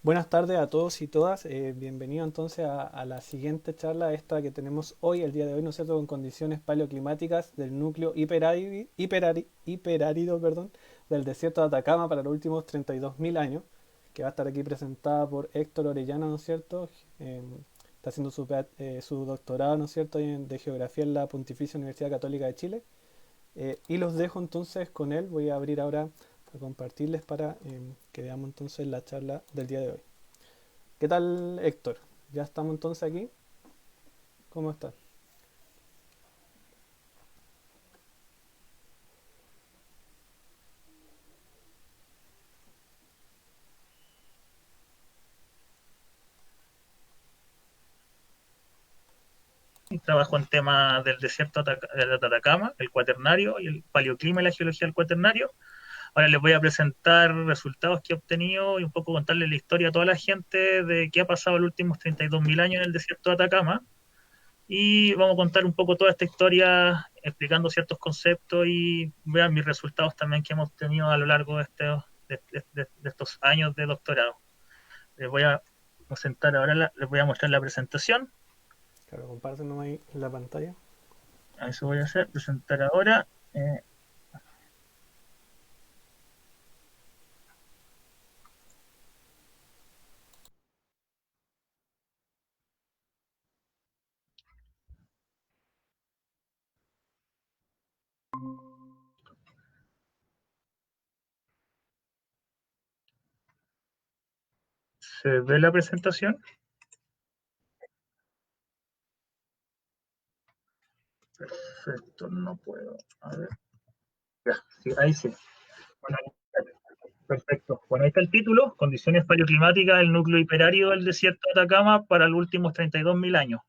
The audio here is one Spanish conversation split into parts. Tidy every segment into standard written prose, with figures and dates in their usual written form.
Buenas tardes a todos y todas. Bienvenido entonces a la siguiente charla, esta que tenemos hoy, el día de hoy, ¿no es cierto?, con condiciones paleoclimáticas del núcleo hiperárido, perdón, del desierto de Atacama para los últimos 32.000 años, que va a estar aquí presentada por Héctor Orellana, ¿no es cierto? Eh, Está haciendo su doctorado, ¿no es cierto?, de geografía en la Pontificia Universidad Católica de Chile. Y los dejo entonces con él. Voy a abrir ahora a compartirles para que veamos entonces la charla del día de hoy. ¿Qué tal, Héctor? ¿Ya estamos entonces aquí? ¿Cómo estás? Trabajo en temas del desierto de Atacama, el cuaternario y el paleoclima y la geología del cuaternario. Ahora les voy a presentar resultados que he obtenido y un poco contarles la historia a toda la gente de qué ha pasado los últimos 32.000 años en el desierto de Atacama. Y vamos a contar un poco toda esta historia explicando ciertos conceptos y vean mis resultados también que hemos tenido a lo largo de estos años de doctorado. Les voy a presentar ahora, les voy a mostrar la presentación. Claro, compártenos ahí en la pantalla. A eso voy a hacer, presentar ahora. ¿Se ve la presentación? Perfecto, no puedo. A ver. Ya, sí, ahí sí. Bueno, perfecto. Bueno, ahí está el título: Condiciones paleoclimáticas del núcleo hiperárido del desierto de Atacama para los últimos 32.000 años.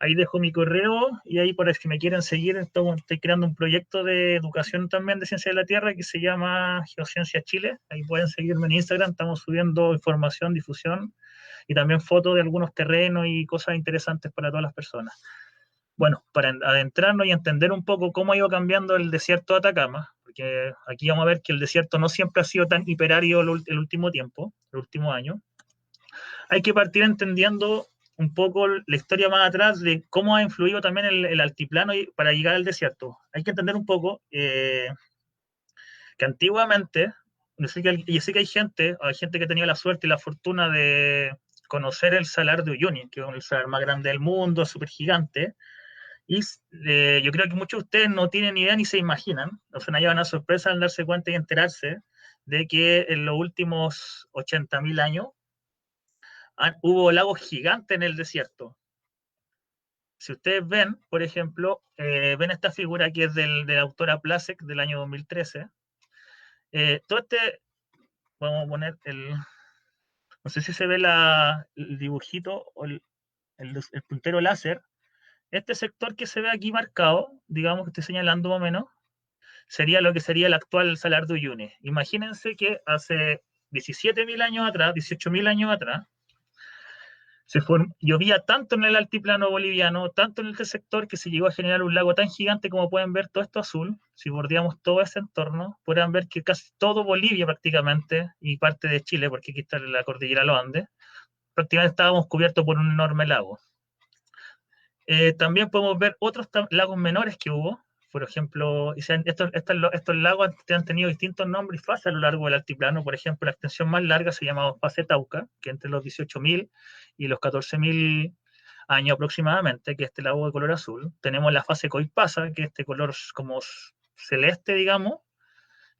Ahí dejo mi correo y ahí para si me quieren seguir, estoy creando un proyecto de educación también de ciencia de la Tierra que se llama Geociencia Chile. Ahí pueden seguirme en Instagram, estamos subiendo información, difusión y también fotos de algunos terrenos y cosas interesantes para todas las personas. Bueno, para adentrarnos y entender un poco cómo ha ido cambiando el desierto de Atacama, porque aquí vamos a ver que el desierto no siempre ha sido tan hiperárido el último tiempo, el último año, hay que partir entendiendo un poco la historia más atrás de cómo ha influido también el altiplano para llegar al desierto. Hay que entender un poco que antiguamente, yo sé que hay gente que ha tenido la suerte y la fortuna de conocer el Salar de Uyuni, que es el salar más grande del mundo, súper gigante. Y yo creo que muchos de ustedes no tienen ni idea ni se imaginan, o sea, no llevan a sorpresa al darse cuenta y enterarse de que en los últimos 80.000 años hubo lagos gigantes en el desierto. Si ustedes ven, por ejemplo, ven esta figura que es de la autora Plasek del año 2013, todo este, vamos a poner no sé si se ve el dibujito o el puntero láser, este sector que se ve aquí marcado, digamos que estoy señalando más o menos, sería lo que sería el actual Salar de Uyuni. Imagínense que hace 17.000 años atrás, 18.000 años atrás, llovía tanto en el altiplano boliviano, tanto en este sector, que se llegó a generar un lago tan gigante como pueden ver todo esto azul. Si bordeamos todo ese entorno, podrán ver que casi todo Bolivia prácticamente, y parte de Chile, porque aquí está la cordillera de los Andes, prácticamente estábamos cubiertos por un enorme lago. También podemos ver otros lagos menores que hubo. Por ejemplo, estos lagos han tenido distintos nombres y fases a lo largo del altiplano. Por ejemplo, la extensión más larga se llamaba fase Tauca, que entre los 18.000 y los 14.000 años aproximadamente, que es este lago de color azul. Tenemos la fase Coipasa, que es este color como celeste, digamos,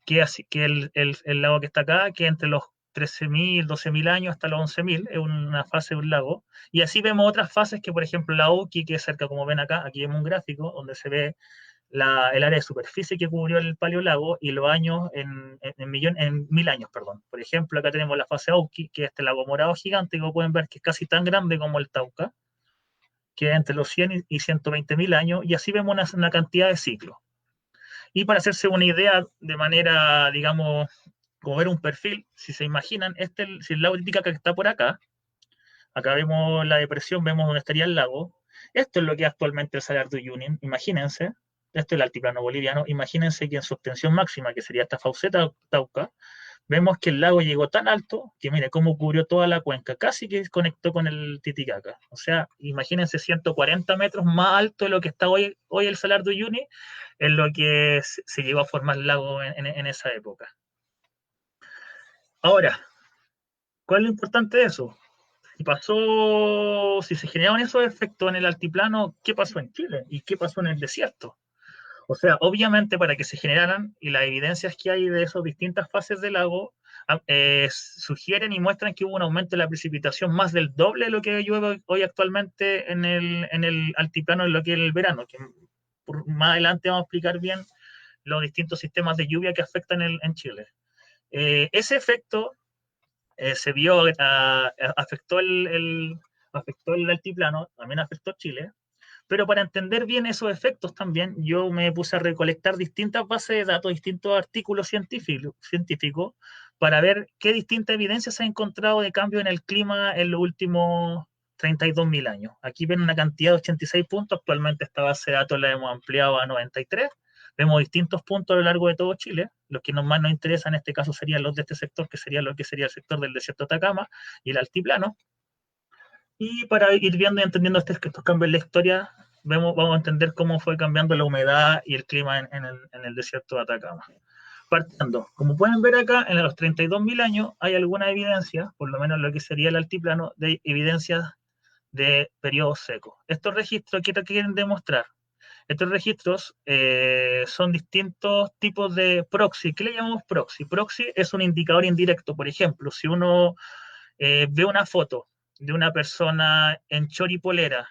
que el lago que está acá, que entre los 13.000, 12.000 años hasta los 11.000, es una fase de un lago. Y así vemos otras fases que, por ejemplo, la Oki, que es cerca, como ven acá, aquí vemos un gráfico donde se ve el área de superficie que cubrió el paleolago y los años en 1.000 años, perdón. Por ejemplo, acá tenemos la fase Oki, que es este lago morado gigante, que pueden ver que es casi tan grande como el Tauca, que es entre los 100 y 120.000 años, y así vemos una cantidad de ciclos. Y para hacerse una idea de manera, digamos, como ver un perfil, si se imaginan, si el lago Titicaca que está por acá, acá vemos la depresión, vemos dónde estaría el lago. Esto es lo que es actualmente el Salar de Uyuni. Imagínense, esto es el altiplano boliviano, imagínense que en su extensión máxima, que sería esta fauceta Tauca, vemos que el lago llegó tan alto que mire cómo cubrió toda la cuenca, casi que conectó con el Titicaca. O sea, imagínense 140 metros más alto de lo que está hoy el Salar de Uyuni, en lo que se llegó a formar el lago en esa época. Ahora, ¿cuál es lo importante de eso? Si se generaron esos efectos en el altiplano, ¿qué pasó en Chile? ¿Y qué pasó en el desierto? O sea, obviamente para que se generaran, y las evidencias que hay de esas distintas fases del lago sugieren y muestran que hubo un aumento de la precipitación más del doble de lo que llueve hoy actualmente en el altiplano en lo que es el verano, que más adelante vamos a explicar bien los distintos sistemas de lluvia que afectan en Chile. Ese efecto se vio, afectó el altiplano, también afectó Chile, pero para entender bien esos efectos también, yo me puse a recolectar distintas bases de datos, distintos artículos científicos para ver qué distinta evidencia se ha encontrado de cambio en el clima en los últimos 32.000 años. Aquí ven una cantidad de 86 puntos, actualmente esta base de datos la hemos ampliado a 93. Vemos distintos puntos a lo largo de todo Chile. Los que más nos interesan en este caso serían los de este sector, que sería lo que sería el sector del desierto de Atacama y el altiplano. Y para ir viendo y entendiendo estos cambios en la historia, vamos a entender cómo fue cambiando la humedad y el clima en el desierto de Atacama. Partiendo, como pueden ver acá, en los 32.000 años hay alguna evidencia, por lo menos lo que sería el altiplano, de evidencias de periodos secos. Estos registros, ¿qué quieren demostrar? Estos registros son distintos tipos de proxy. ¿Qué le llamamos proxy? Proxy es un indicador indirecto. Por ejemplo, si uno ve una foto de una persona en choripolera,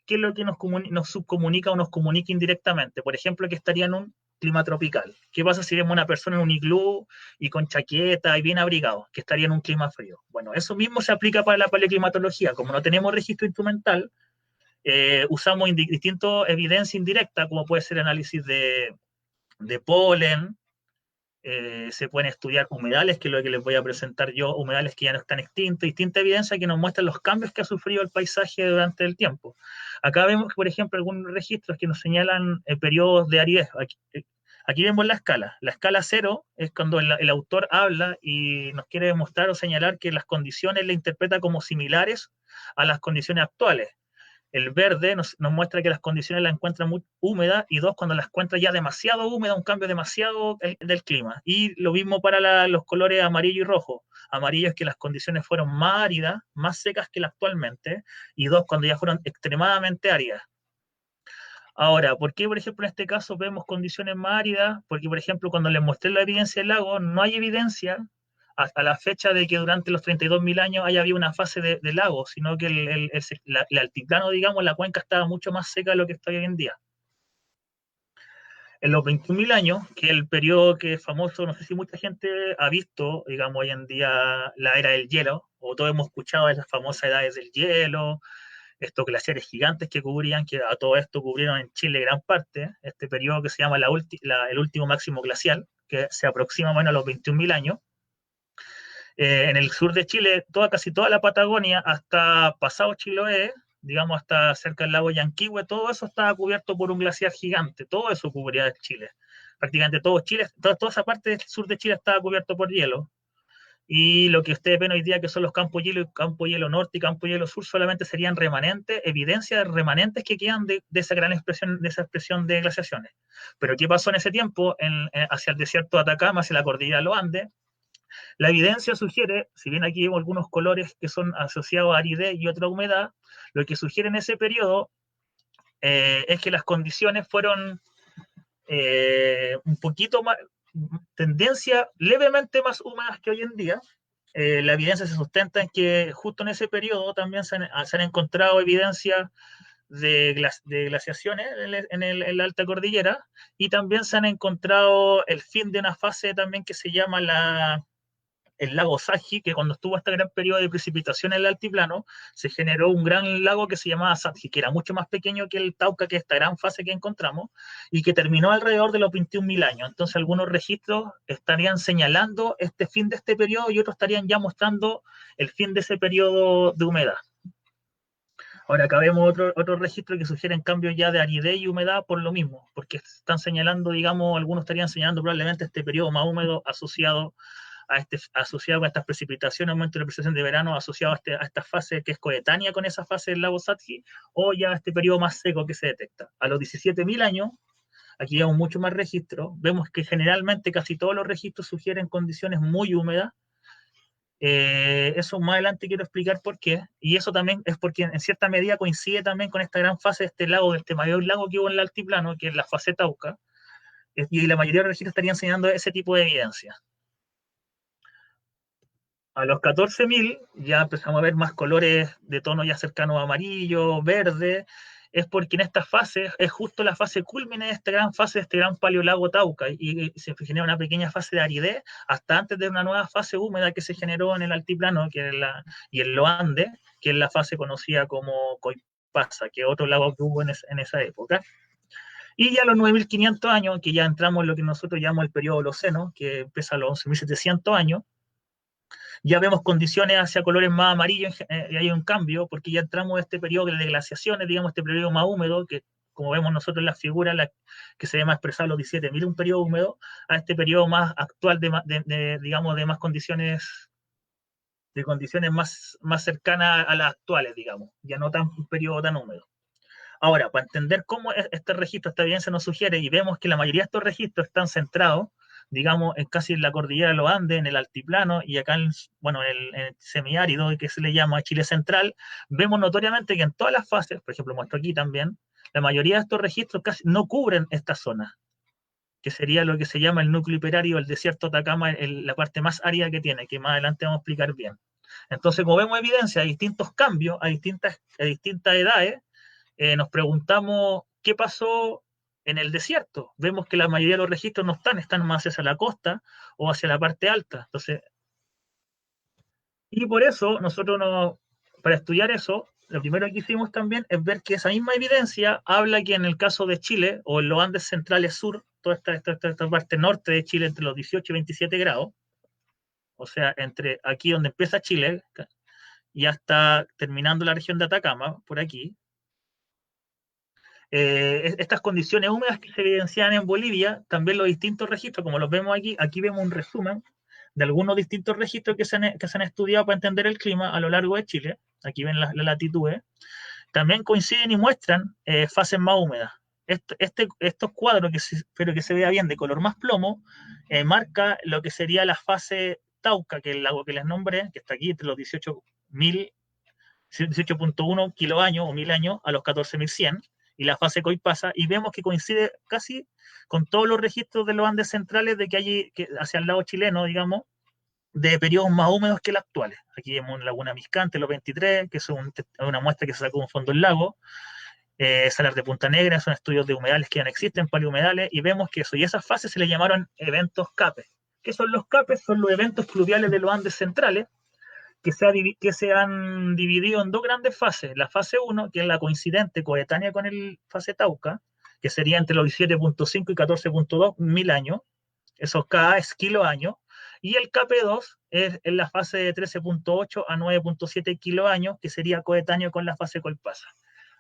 ¿qué es lo que nos subcomunica o nos comunica indirectamente? Por ejemplo, que estaría en un clima tropical. ¿Qué pasa si vemos una persona en un iglú y con chaqueta y bien abrigado, que estaría en un clima frío? Bueno, eso mismo se aplica para la paleoclimatología. Como no tenemos registro instrumental, usamos distintas evidencias indirectas, como puede ser análisis de polen, se pueden estudiar humedales, que es lo que les voy a presentar yo, humedales que ya no están extintos, distinta evidencia que nos muestran los cambios que ha sufrido el paisaje durante el tiempo. Acá vemos, por ejemplo, algunos registros que nos señalan periodos de aridez. Aquí vemos la escala. La escala 0 es cuando el autor habla y nos quiere demostrar o señalar que las condiciones le interpreta como similares a las condiciones actuales. El verde nos muestra que las condiciones las encuentra muy húmedas, y dos, cuando las encuentra ya demasiado húmeda, un cambio demasiado del clima. Y lo mismo para los colores amarillo y rojo. Amarillo es que las condiciones fueron más áridas, más secas que las actualmente, y dos, cuando ya fueron extremadamente áridas. Ahora, ¿por qué, por ejemplo, en este caso vemos condiciones más áridas? Porque, por ejemplo, cuando les mostré la evidencia del lago, no hay evidencia a la fecha de que durante los 32.000 años haya habido una fase de lago, sino que el altiplano, digamos, la cuenca estaba mucho más seca de lo que está hoy en día. En los 21.000 años, que es el periodo que es famoso, no sé si mucha gente ha visto, digamos, hoy en día la era del hielo, o todos hemos escuchado de las famosas edades del hielo, estos glaciares gigantes que cubrían, que a todo esto cubrieron en Chile gran parte, este periodo que se llama el último máximo glacial, que se aproxima bueno, a los 21.000 años. En el sur de Chile, casi toda la Patagonia, hasta pasado Chiloé, digamos hasta cerca del lago Yanquihue, todo eso estaba cubierto por un glaciar gigante, todo eso cubría Chile. Prácticamente todo Chile, toda esa parte del sur de Chile estaba cubierto por hielo. Y lo que ustedes ven hoy día, que son los campos hielo, campo hielo norte y campo hielo sur, solamente serían remanentes, evidencia de remanentes que quedan de esa gran expresión, de esa expresión de glaciaciones. Pero ¿qué pasó en ese tiempo hacia el desierto de Atacama, hacia la cordillera de los Andes? La evidencia sugiere, si bien aquí vemos algunos colores que son asociados a aridez y otra humedad, lo que sugiere en ese periodo es que las condiciones fueron un poquito más, tendencia levemente más húmedas que hoy en día. La evidencia se sustenta en que justo en ese periodo también se han encontrado evidencias de glaciaciones en la alta cordillera, y también se han encontrado el fin de una fase también que se llama el lago Saji, que cuando estuvo este gran periodo de precipitación en el altiplano, se generó un gran lago que se llamaba Saji, que era mucho más pequeño que el Tauca, que es esta gran fase que encontramos, y que terminó alrededor de los 21.000 años. Entonces algunos registros estarían señalando este fin de este periodo y otros estarían ya mostrando el fin de ese periodo de humedad. Ahora acá vemos otro registro que sugieren cambios ya de aridez y humedad por lo mismo, porque están señalando, digamos, algunos estarían señalando probablemente este periodo más húmedo asociado asociado con estas precipitaciones, aumento de la precipitación de verano asociado a esta fase que es coetánea con esa fase del lago Saxby, o ya a este periodo más seco que se detecta. A los 17.000 años, aquí vemos mucho más registros, vemos que generalmente casi todos los registros sugieren condiciones muy húmedas. Eso más adelante quiero explicar por qué, y eso también es porque en cierta medida coincide también con esta gran fase de este lago, de este mayor lago que hubo en el altiplano, que es la fase Tauca, y la mayoría de los registros estarían enseñando ese tipo de evidencia. A los 14.000 ya empezamos a ver más colores de tono ya cercano a amarillo, verde, es porque en esta fase es justo la fase culmine de esta gran fase, de este gran paleolago Tauca, y se genera una pequeña fase de aridez hasta antes de una nueva fase húmeda que se generó en el altiplano y en los Andes, que es la fase conocida como Coipasa, que es otro lago que hubo en esa época. Y ya a los 9.500 años, que ya entramos en lo que nosotros llamamos el periodo Holoceno, que empieza a los 11.700 años, ya vemos condiciones hacia colores más amarillos, y hay un cambio, porque ya entramos en este periodo de glaciaciones, digamos, este periodo más húmedo, que como vemos nosotros en las figuras, que se ve más expresado los 17.000, un periodo húmedo, a este periodo más actual digamos, de más condiciones, más cercanas a las actuales, digamos, ya no tan un periodo tan húmedo. Ahora, para entender cómo este registro, esta evidencia nos sugiere, y vemos que la mayoría de estos registros están centrados, digamos, casi en la cordillera de los Andes, en el altiplano, y acá, bueno, en el semiárido, que se le llama Chile Central, vemos notoriamente que en todas las fases, por ejemplo, muestro aquí también, la mayoría de estos registros casi no cubren esta zona, que sería lo que se llama el núcleo hiperario, el desierto de Atacama, la parte más árida que tiene, que más adelante vamos a explicar bien. Entonces, como vemos evidencia de distintos cambios a distintas edades, nos preguntamos qué pasó en el desierto. Vemos que la mayoría de los registros no están más hacia la costa o hacia la parte alta. Entonces, y por eso nosotros para estudiar eso, lo primero que hicimos también es ver que esa misma evidencia habla que en el caso de Chile, o en los Andes centrales sur, toda esta parte norte de Chile, entre los 18 y 27 grados, o sea, entre aquí donde empieza Chile y hasta terminando la región de Atacama, por aquí, estas condiciones húmedas que se evidencian en Bolivia, también los distintos registros, como los vemos aquí vemos un resumen de algunos distintos registros que se han estudiado para entender el clima a lo largo de Chile. Aquí ven las latitudes. También coinciden y muestran fases más húmedas. Estos cuadros, espero que se vea bien, de color más plomo, marca lo que sería la fase Tauca, que es el lago que les nombré, que está aquí entre los 18.1 kiloaños o 1000 años a los 14.100, y la fase Coipasa, y vemos que coincide casi con todos los registros de los Andes centrales de que hay hacia el lado chileno, digamos, de periodos más húmedos que los actuales. Aquí vemos Laguna Miscante, los 23, que es una muestra que se sacó en fondo del lago, Salar de Punta Negra, son estudios de humedales que ya no existen, palihumedales, y vemos que eso, y esas fases se le llamaron eventos CAPES. ¿Qué son los CAPES? Son los eventos pluviales de los Andes centrales, que se han dividido en dos grandes fases. La fase 1, que es la coincidente, coetánea con el fase Tauca, que sería entre los 17.5 y 14.2 mil años, esos K es kiloaños, y el KP2 es en la fase de 13.8 a 9.7 kiloaños, que sería coetáneo con la fase Coipasa.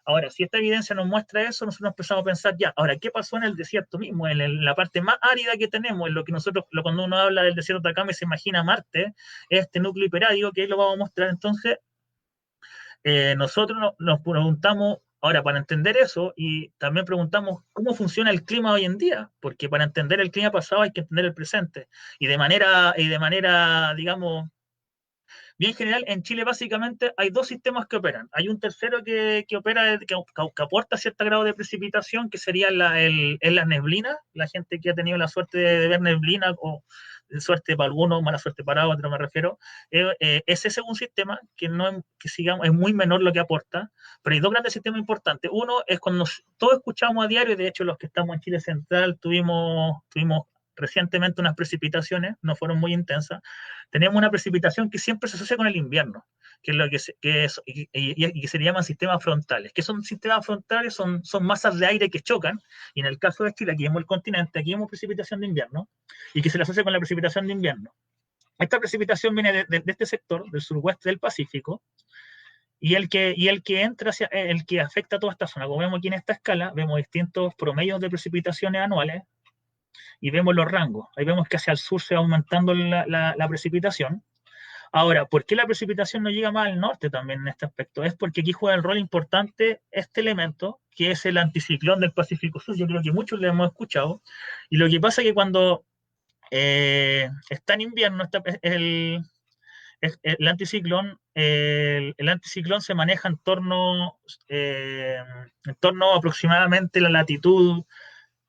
Ahora, si esta evidencia nos muestra eso, nosotros empezamos a pensar ya, ahora, ¿qué pasó en el desierto mismo? En la parte más árida que tenemos, en lo que nosotros, cuando uno habla del desierto de Atacama y se imagina Marte, este núcleo hiperárico, que ahí lo vamos a mostrar. Entonces, nosotros nos preguntamos, ahora, para entender eso, y también preguntamos cómo funciona el clima hoy en día, porque para entender el clima pasado hay que entender el presente. Y de manera, digamos, bien general, en Chile básicamente hay dos sistemas que operan. Hay un tercero que opera, que aporta cierto grado de precipitación, que sería la neblina. La gente que ha tenido la suerte de ver neblina, o suerte para algunos, mala suerte para otros, me refiero, ese es un sistema que sigamos, es muy menor lo que aporta, pero hay dos grandes sistemas importantes. Uno es cuando todos escuchamos a diario, de hecho los que estamos en Chile Central tuvimos recientemente unas precipitaciones, no fueron muy intensas. Tenemos una precipitación que siempre se asocia con el invierno, que es lo que se le llaman sistemas frontales. ¿Qué son sistemas frontales? Son masas de aire que chocan, y en el caso de Chile, aquí vemos el continente, aquí vemos precipitación de invierno, y que se le asocia con la precipitación de invierno. Esta precipitación viene de este sector, del suroeste del Pacífico, y el que entra el que afecta a toda esta zona. Como vemos aquí en esta escala, vemos distintos promedios de precipitaciones anuales, y vemos los rangos. Ahí vemos que hacia el sur se va aumentando la precipitación. Ahora, ¿por qué la precipitación no llega más al norte también en este aspecto? Es porque aquí juega el rol importante este elemento, que es el anticiclón del Pacífico Sur. Yo creo que muchos lo hemos escuchado. Y lo que pasa es que cuando está en invierno, el anticiclón, el anticiclón se maneja en torno aproximadamente la latitud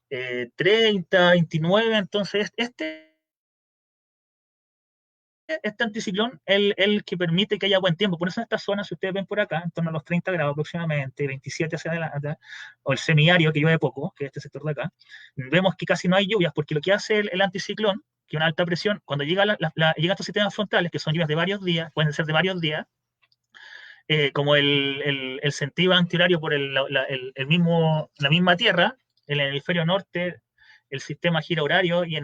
30, 29, entonces este anticiclón es el que permite que haya buen tiempo. Por eso en esta zona, si ustedes ven por acá, en torno a los 30 grados aproximadamente, 27 hacia adelante, o el semiárido que llueve poco, que es este sector de acá, vemos que casi no hay lluvias, porque lo que hace el anticiclón, que es una alta presión, cuando llega, llega a estos sistemas frontales, que son lluvias de varios días, pueden ser de varios días, como el sentido antihorario por la misma Tierra, en el hemisferio norte el sistema gira horario y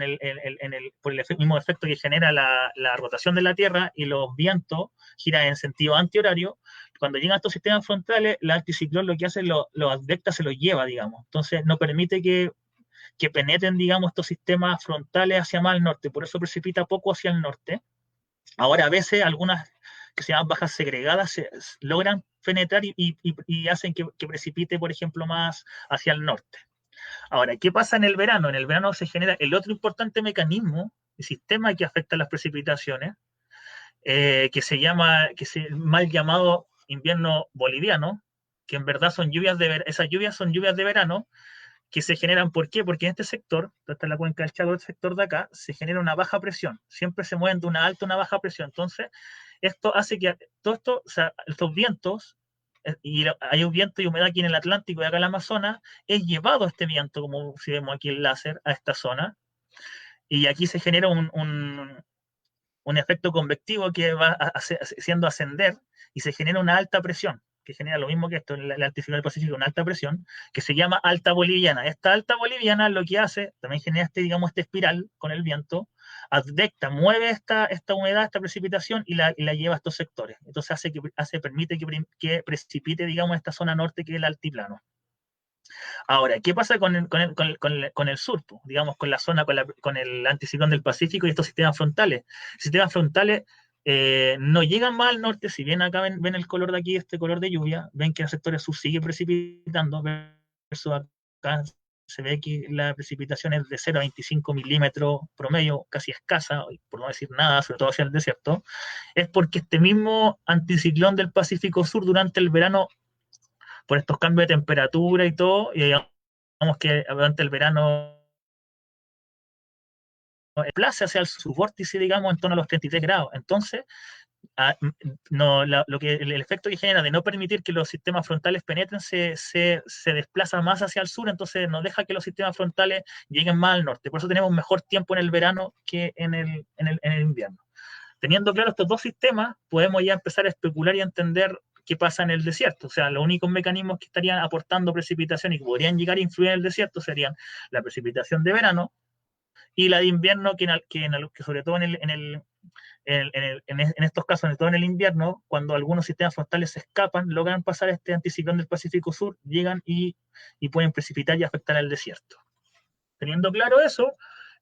por el mismo efecto que genera la rotación de la Tierra y los vientos giran en sentido antihorario. Cuando llegan a estos sistemas frontales, el anticiclón lo que hace, lo advecta, se los lleva, digamos. Entonces no permite que penetren, digamos, estos sistemas frontales hacia más al norte. Por eso precipita poco hacia el norte. Ahora, a veces algunas que se llaman bajas segregadas logran penetrar y hacen que precipite, por ejemplo, más hacia el norte. Ahora, ¿qué pasa en el verano? En el verano se genera el otro importante mecanismo, el sistema que afecta las precipitaciones, que se llama, mal llamado invierno boliviano, que en verdad son esas lluvias son lluvias de verano, que se generan, ¿por qué? Porque en este sector, esta es la cuenca del Chaco, el sector de acá, se genera una baja presión, siempre se mueven de una alta a una baja presión, entonces esto hace que todo esto, o sea, estos vientos, y hay un viento y humedad aquí en el Atlántico y acá en el Amazonas, es llevado este viento, como si vemos aquí el láser, a esta zona, y aquí se genera un efecto convectivo que va haciendo ascender y se genera una alta presión, que genera lo mismo que esto, el anticiclón del Pacífico, una alta presión, que se llama alta boliviana. Esta alta boliviana lo que hace, también genera digamos, este espiral con el viento, advecta, mueve esta humedad, esta precipitación y la lleva a estos sectores. Entonces permite que precipite, digamos, esta zona norte que es el altiplano. Ahora, ¿qué pasa con el sur? Digamos, con la zona, con el anticiclón del Pacífico y estos sistemas frontales. Sistemas frontales no llegan más al norte, si bien acá ven el color de aquí, este color de lluvia, ven que en el sector sur sigue precipitando, versus acá se ve que la precipitación es de 0 a 25 milímetros promedio, casi escasa, por no decir nada, sobre todo hacia el desierto, es porque este mismo anticiclón del Pacífico Sur durante el verano por estos cambios de temperatura y todo, y digamos que durante el verano desplaza hacia su vórtice, digamos, en torno a los 33 grados. Entonces, no, el efecto que genera de no permitir que los sistemas frontales penetren se desplaza más hacia el sur, entonces no deja que los sistemas frontales lleguen más al norte. Por eso tenemos mejor tiempo en el verano que en el invierno. Teniendo claro estos dos sistemas, podemos ya empezar a especular y a entender qué pasa en el desierto. O sea, los únicos mecanismos que estarían aportando precipitación y que podrían llegar a influir en el desierto serían la precipitación de verano y la de invierno, que sobre todo en estos casos, sobre todo en el invierno, cuando algunos sistemas frontales se escapan, logran pasar este anticiclón del Pacífico Sur, llegan y pueden precipitar y afectar al desierto. Teniendo claro eso,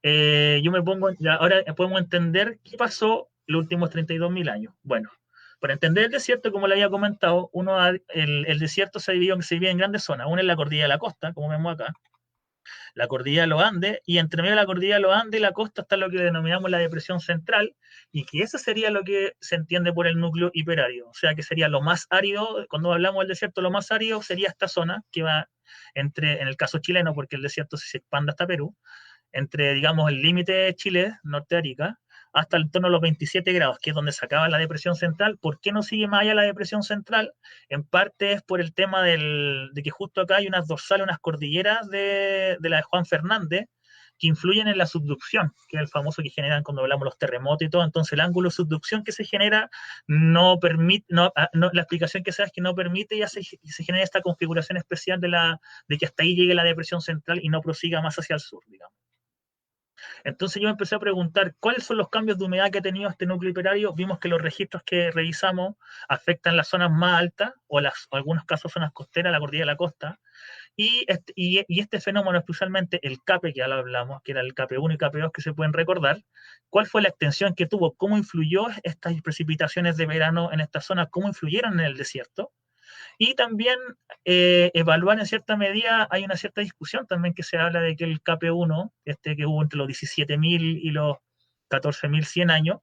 yo me pongo, ya ahora podemos entender qué pasó los últimos 32.000 años. Bueno, para entender el desierto, como le había comentado, el desierto se divide en grandes zonas. Una es la cordillera de la costa, como vemos acá, la cordillera de los Andes, y entre medio de la cordillera de los Andes y la costa está lo que denominamos la depresión central, y que eso sería lo que se entiende por el núcleo hiperárido, o sea que sería lo más árido, cuando hablamos del desierto, lo más árido sería esta zona que va en el caso chileno, porque el desierto se expande hasta Perú, entre, digamos, el límite de Chile, Norte de Arica, hasta el torno a los 27 grados, que es donde se acaba la depresión central. ¿Por qué no sigue más allá la depresión central? En parte es por el tema de que justo acá hay unas dorsales, unas cordilleras de la de Juan Fernández, que influyen en la subducción, que es el famoso que generan cuando hablamos de los terremotos y todo. Entonces el ángulo de subducción que se genera no permite, la explicación que se da es que no permite y se genera esta configuración especial de que hasta ahí llegue la depresión central y no prosiga más hacia el sur, digamos. Entonces yo me empecé a preguntar cuáles son los cambios de humedad que ha tenido este núcleo hiperárido. Vimos que los registros que revisamos afectan las zonas más altas o algunos casos zonas costeras, la cordillera de la costa, Y este fenómeno, especialmente el CAPE, que ya lo hablamos, que era el CAPE 1 y CAPE 2 que se pueden recordar, ¿cuál fue la extensión que tuvo? ¿Cómo influyó estas precipitaciones de verano en esta zona? ¿Cómo influyeron en el desierto? Y también evaluar en cierta medida, hay una cierta discusión también que se habla de que el CAPE 1, que hubo entre los 17.000 y los 14.100 años,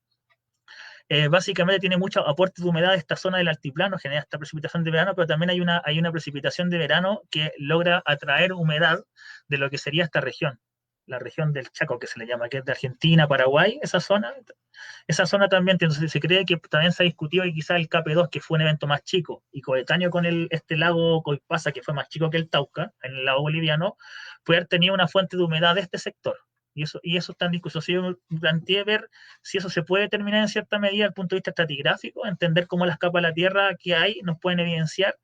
básicamente tiene mucho aporte de humedad de esta zona del altiplano, genera esta precipitación de verano, pero también hay una precipitación de verano que logra atraer humedad de lo que sería esta región, la región del Chaco, que se le llama, que es de Argentina, Paraguay, esa zona también, entonces se cree que también se ha discutido que quizás el CAPE 2, que fue un evento más chico y coetáneo con este lago Coipasa, que fue más chico que el Tauca, en el lago boliviano, puede haber tenido una fuente de humedad de este sector. Y eso está en discusión. Si yo planteé ver si eso se puede determinar en cierta medida desde el punto de vista estratigráfico, entender cómo las capas de la Tierra que hay nos pueden evidenciar.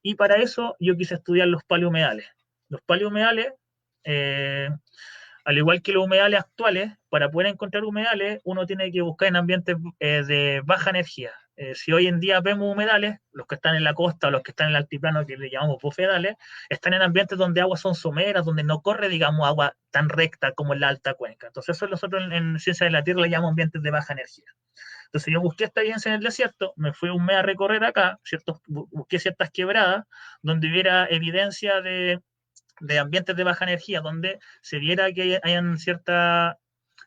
Y para eso yo quise estudiar los paleohumedales. Los paleohumedales, al igual que los humedales actuales, para poder encontrar humedales, uno tiene que buscar en ambientes de baja energía. Si hoy en día vemos humedales, los que están en la costa o los que están en el altiplano, que le llamamos bofedales, están en ambientes donde aguas son someras, donde no corre, digamos, agua tan recta como en la alta cuenca. Entonces, eso nosotros en Ciencia de la Tierra le llamamos ambientes de baja energía. Entonces, yo busqué esta evidencia en el desierto, me fui un mes a recorrer acá, busqué ciertas quebradas donde hubiera evidencia de ambientes de baja energía, donde se viera que hayan cierta,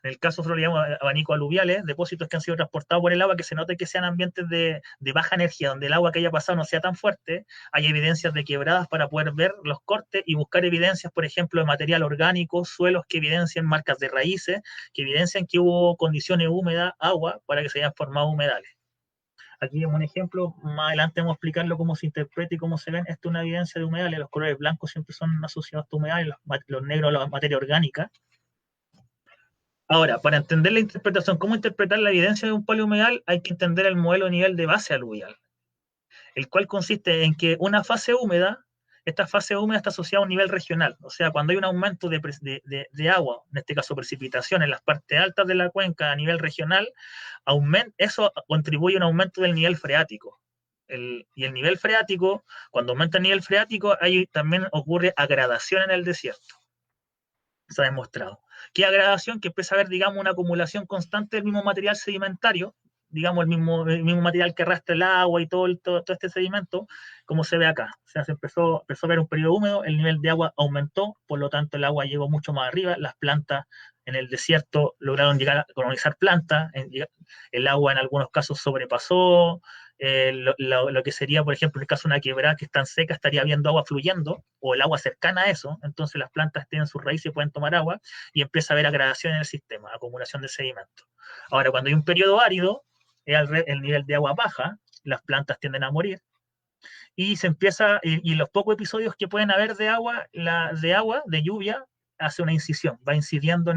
en el caso nosotros le llamamos abanicos aluviales, depósitos que han sido transportados por el agua, que se note que sean ambientes de baja energía, donde el agua que haya pasado no sea tan fuerte, hay evidencias de quebradas para poder ver los cortes y buscar evidencias, por ejemplo, de material orgánico, suelos que evidencian marcas de raíces, que evidencian que hubo condiciones húmedas, agua, para que se hayan formado humedales. Aquí es un ejemplo, más adelante vamos a explicarlo cómo se interpreta y cómo se ven. Esto es una evidencia de humedales, los colores blancos siempre son asociados a humedales, los negros a la materia orgánica. Ahora, para entender la interpretación, cómo interpretar la evidencia de un paleohumedal, hay que entender el modelo a nivel de base aluvial, el cual consiste en que una fase húmeda, esta fase húmeda está asociada a un nivel regional, o sea, cuando hay un aumento de agua, en este caso precipitación, en las partes altas de la cuenca a nivel regional, eso contribuye a un aumento del nivel freático. Y el nivel freático, cuando aumenta el nivel freático, ahí también ocurre agradación en el desierto. Se ha demostrado. ¿Qué agradación? Que empieza a haber, digamos, una acumulación constante del mismo material sedimentario, digamos, el mismo material que arrastra el agua y todo este sedimento, como se ve acá. O sea, se empezó a ver un periodo húmedo, el nivel de agua aumentó, por lo tanto el agua llegó mucho más arriba, las plantas en el desierto lograron llegar a colonizar plantas, el agua en algunos casos sobrepasó lo que sería, por ejemplo, en el caso de una quebrada que es tan seca, estaría viendo agua fluyendo, o el agua cercana a eso, entonces las plantas tienen sus raíces y pueden tomar agua, y empieza a haber agradación en el sistema, acumulación de sedimento. Ahora, cuando hay un periodo árido, el nivel de agua baja, las plantas tienden a morir, y se empieza, y los pocos episodios que pueden haber de lluvia, hace una incisión, va incidiendo,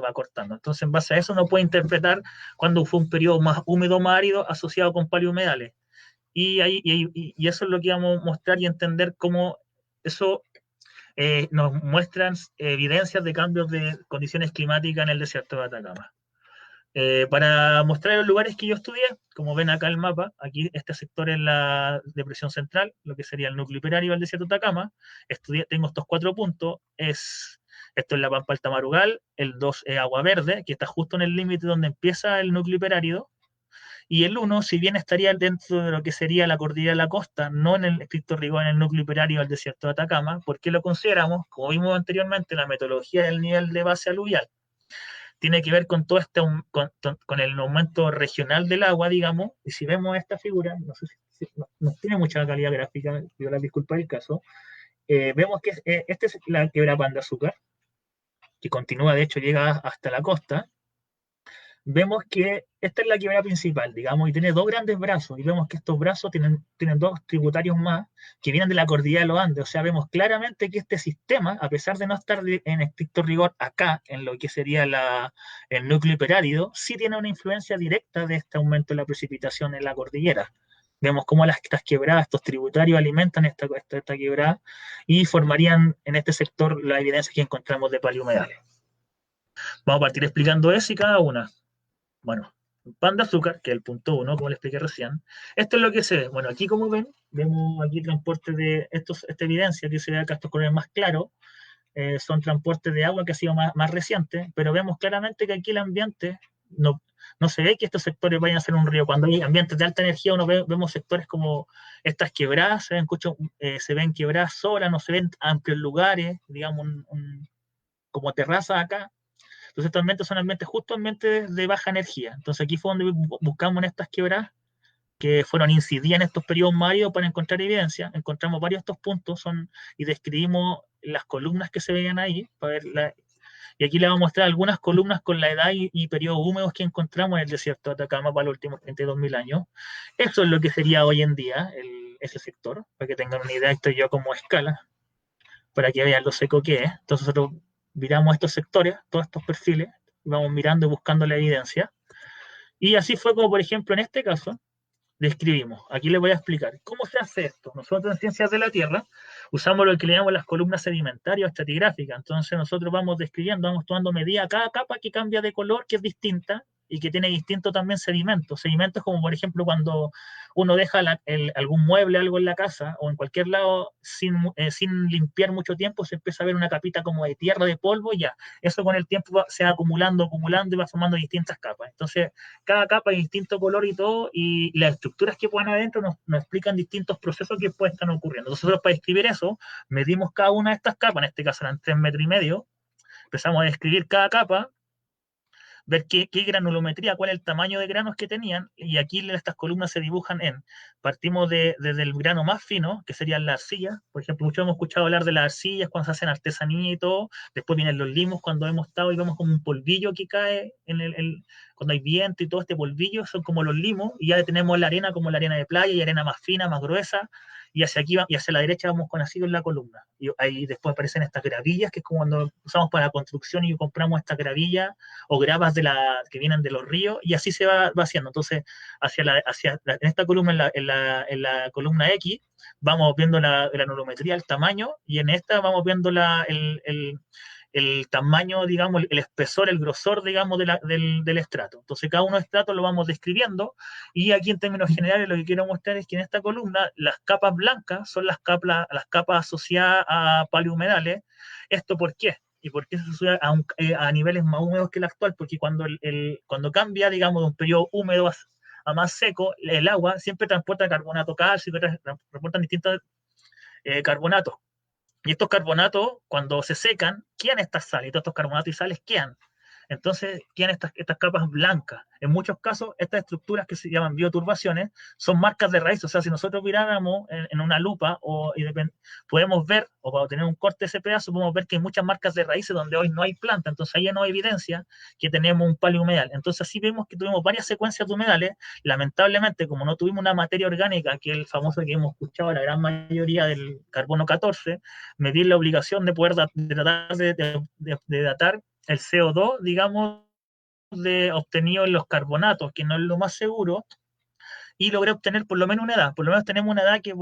va cortando. Entonces, en base a eso, uno puede interpretar cuando fue un periodo más húmedo, más árido, asociado con paleohumedales. Y eso es lo que vamos a mostrar y entender cómo eso nos muestran evidencias de cambios de condiciones climáticas en el desierto de Atacama. Para mostrar los lugares que yo estudié, como ven acá el mapa, aquí este sector es la depresión central, lo que sería el núcleo hiperario del desierto de Atacama. Tengo estos 4 puntos, esto es la Pampa Alta Marugal, el 2 es Agua Verde, que está justo en el límite donde empieza el núcleo hiperárido, y el 1, si bien estaría dentro de lo que sería la cordillera de la costa, no en el estricto rigor en el núcleo hiperario del desierto de Atacama, ¿por qué lo consideramos? Como vimos anteriormente, la metodología del nivel de base aluvial tiene que ver con todo con el aumento regional del agua, digamos, y si vemos esta figura, no sé si no tiene mucha calidad gráfica, pido la disculpa del caso, vemos que esta es la quebrada Pan de Azúcar, que continúa, de hecho, llega hasta la costa. Vemos que esta es la quebrada principal, digamos, y tiene 2 grandes brazos, y vemos que estos brazos tienen 2 tributarios más que vienen de la cordillera de los Andes. O sea, vemos claramente que este sistema, a pesar de no estar en estricto rigor acá, en lo que sería el núcleo hiperárido, sí tiene una influencia directa de este aumento de la precipitación en la cordillera. Vemos cómo estas quebradas, estos tributarios alimentan esta quebrada y formarían en este sector la evidencia que encontramos de paleohumedales. Vamos a partir explicando eso y cada una. Bueno, pan de azúcar, que es el punto 1, como le expliqué recién. Esto es lo que se ve. Bueno, aquí como ven, vemos aquí transporte de esta evidencia que se ve acá, estos colores más claros, son transportes de agua que ha sido más reciente, pero vemos claramente que aquí el ambiente no se ve que estos sectores vayan a ser un río. Cuando hay ambientes de alta energía, vemos sectores como estas quebradas, se ven quebradas solas, no se ven amplios lugares, digamos, como terrazas acá. Entonces, estos ambientes son ambientes justo ambientes de baja energía. Entonces, aquí fue donde buscamos en estas quebradas que fueron incididas en estos periodos áridos para encontrar evidencia. Encontramos varios de estos puntos y describimos las columnas que se veían ahí. Y aquí le vamos a mostrar algunas columnas con la edad y periodos húmedos que encontramos en el desierto de Atacama para los últimos 32.000 años. Eso es lo que sería hoy en día ese sector, para que tengan una idea. Esto yo como escala, para que vean lo seco que es. Entonces nosotros miramos estos sectores, todos estos perfiles, vamos mirando y buscando la evidencia. Y así fue como, por ejemplo, en este caso, describimos. Aquí les voy a explicar cómo se hace esto. Nosotros en Ciencias de la Tierra usamos lo que le llamamos las columnas sedimentarias o estratigráficas. Entonces nosotros vamos describiendo, vamos tomando medida a cada capa que cambia de color, que es distinta y que tiene distinto también sedimentos. Sedimentos como por ejemplo cuando uno deja algún mueble, algo en la casa o en cualquier lado sin limpiar mucho tiempo, se empieza a ver una capita como de tierra, de polvo y ya. Eso con el tiempo se va acumulando y va formando distintas capas. Entonces cada capa de distinto color y todo, y las estructuras que puedan adentro nos explican distintos procesos que pueden estar ocurriendo. Nosotros para describir eso, medimos cada una de estas capas, en este caso eran 3,5 metros, empezamos a describir cada capa, ver qué granulometría, cuál es el tamaño de granos que tenían, y aquí estas columnas se dibujan partimos desde el grano más fino, que serían las arcillas, por ejemplo, muchos hemos escuchado hablar de las arcillas cuando se hacen artesanía y todo, después vienen los limos cuando hemos estado y vemos como un polvillo que cae cuando hay viento y todo este polvillo, son como los limos, y ya tenemos la arena como la arena de playa, y arena más fina, más gruesa, y hacia aquí y hacia la derecha vamos con así en la columna. Y ahí después aparecen estas gravillas, que es como cuando usamos para la construcción y compramos estas gravillas o gravas que vienen de los ríos, y así se va haciendo. Entonces, en esta columna, en la columna X, vamos viendo la granulometría, el tamaño, y en esta vamos viendo el tamaño, digamos, el espesor, el grosor, digamos, del estrato. Entonces, cada uno de los estratos lo vamos describiendo, y aquí en términos generales lo que quiero mostrar es que en esta columna las capas blancas son las capas asociadas a paleohumedales. ¿Esto por qué? ¿Y por qué se sube a niveles más húmedos que el actual? Porque cuando cambia, digamos, de un periodo húmedo a más seco, el agua siempre transporta carbonato cálcico, transportan distintos carbonatos. Y estos carbonatos, cuando se secan, quedan estas sales, y todos estos carbonatos y sales quedan. Entonces, quedan estas capas blancas. En muchos casos, estas estructuras que se llaman bioturbaciones son marcas de raíz. O sea, si nosotros miráramos en una lupa podemos ver, o para tener un corte de ese pedazo, podemos ver que hay muchas marcas de raíces donde hoy no hay planta. Entonces, ahí ya no hay evidencia que tenemos un paleohumedal. Entonces, así vemos que tuvimos varias secuencias de humedales. Lamentablemente, como no tuvimos una materia orgánica, que es el famoso que hemos escuchado, la gran mayoría del carbono 14, me di la obligación de poder tratar de datar el CO2, digamos, obtenido en los carbonatos, que no es lo más seguro, y logré obtener por lo menos una edad. Por lo menos tenemos una edad que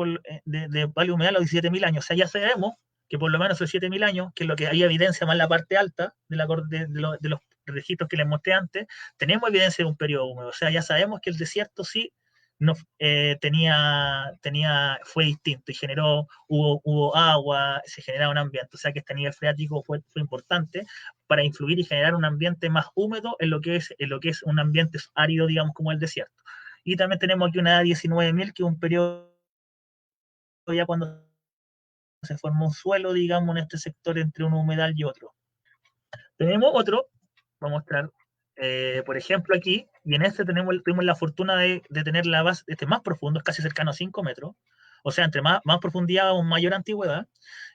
de paleohumedal a los 17.000 años. O sea, ya sabemos que por lo menos son 7.000 años, que es lo que hay evidencia más en la parte alta de los registros que les mostré antes, tenemos evidencia de un periodo húmedo. O sea, ya sabemos que el desierto sí no, fue distinto y hubo agua, se generaba un ambiente. O sea que este nivel freático fue importante para influir y generar un ambiente más húmedo en lo que es un ambiente árido, digamos, como el desierto. Y también tenemos aquí una edad de 19.000, que es un periodo ya cuando se formó un suelo, digamos, en este sector entre un humedal y otro. Tenemos otro, voy a mostrar, por ejemplo, aquí, y en este tuvimos la fortuna de tener la base, más profundo, es casi cercano a 5 metros, o sea, entre más profundidad o mayor antigüedad,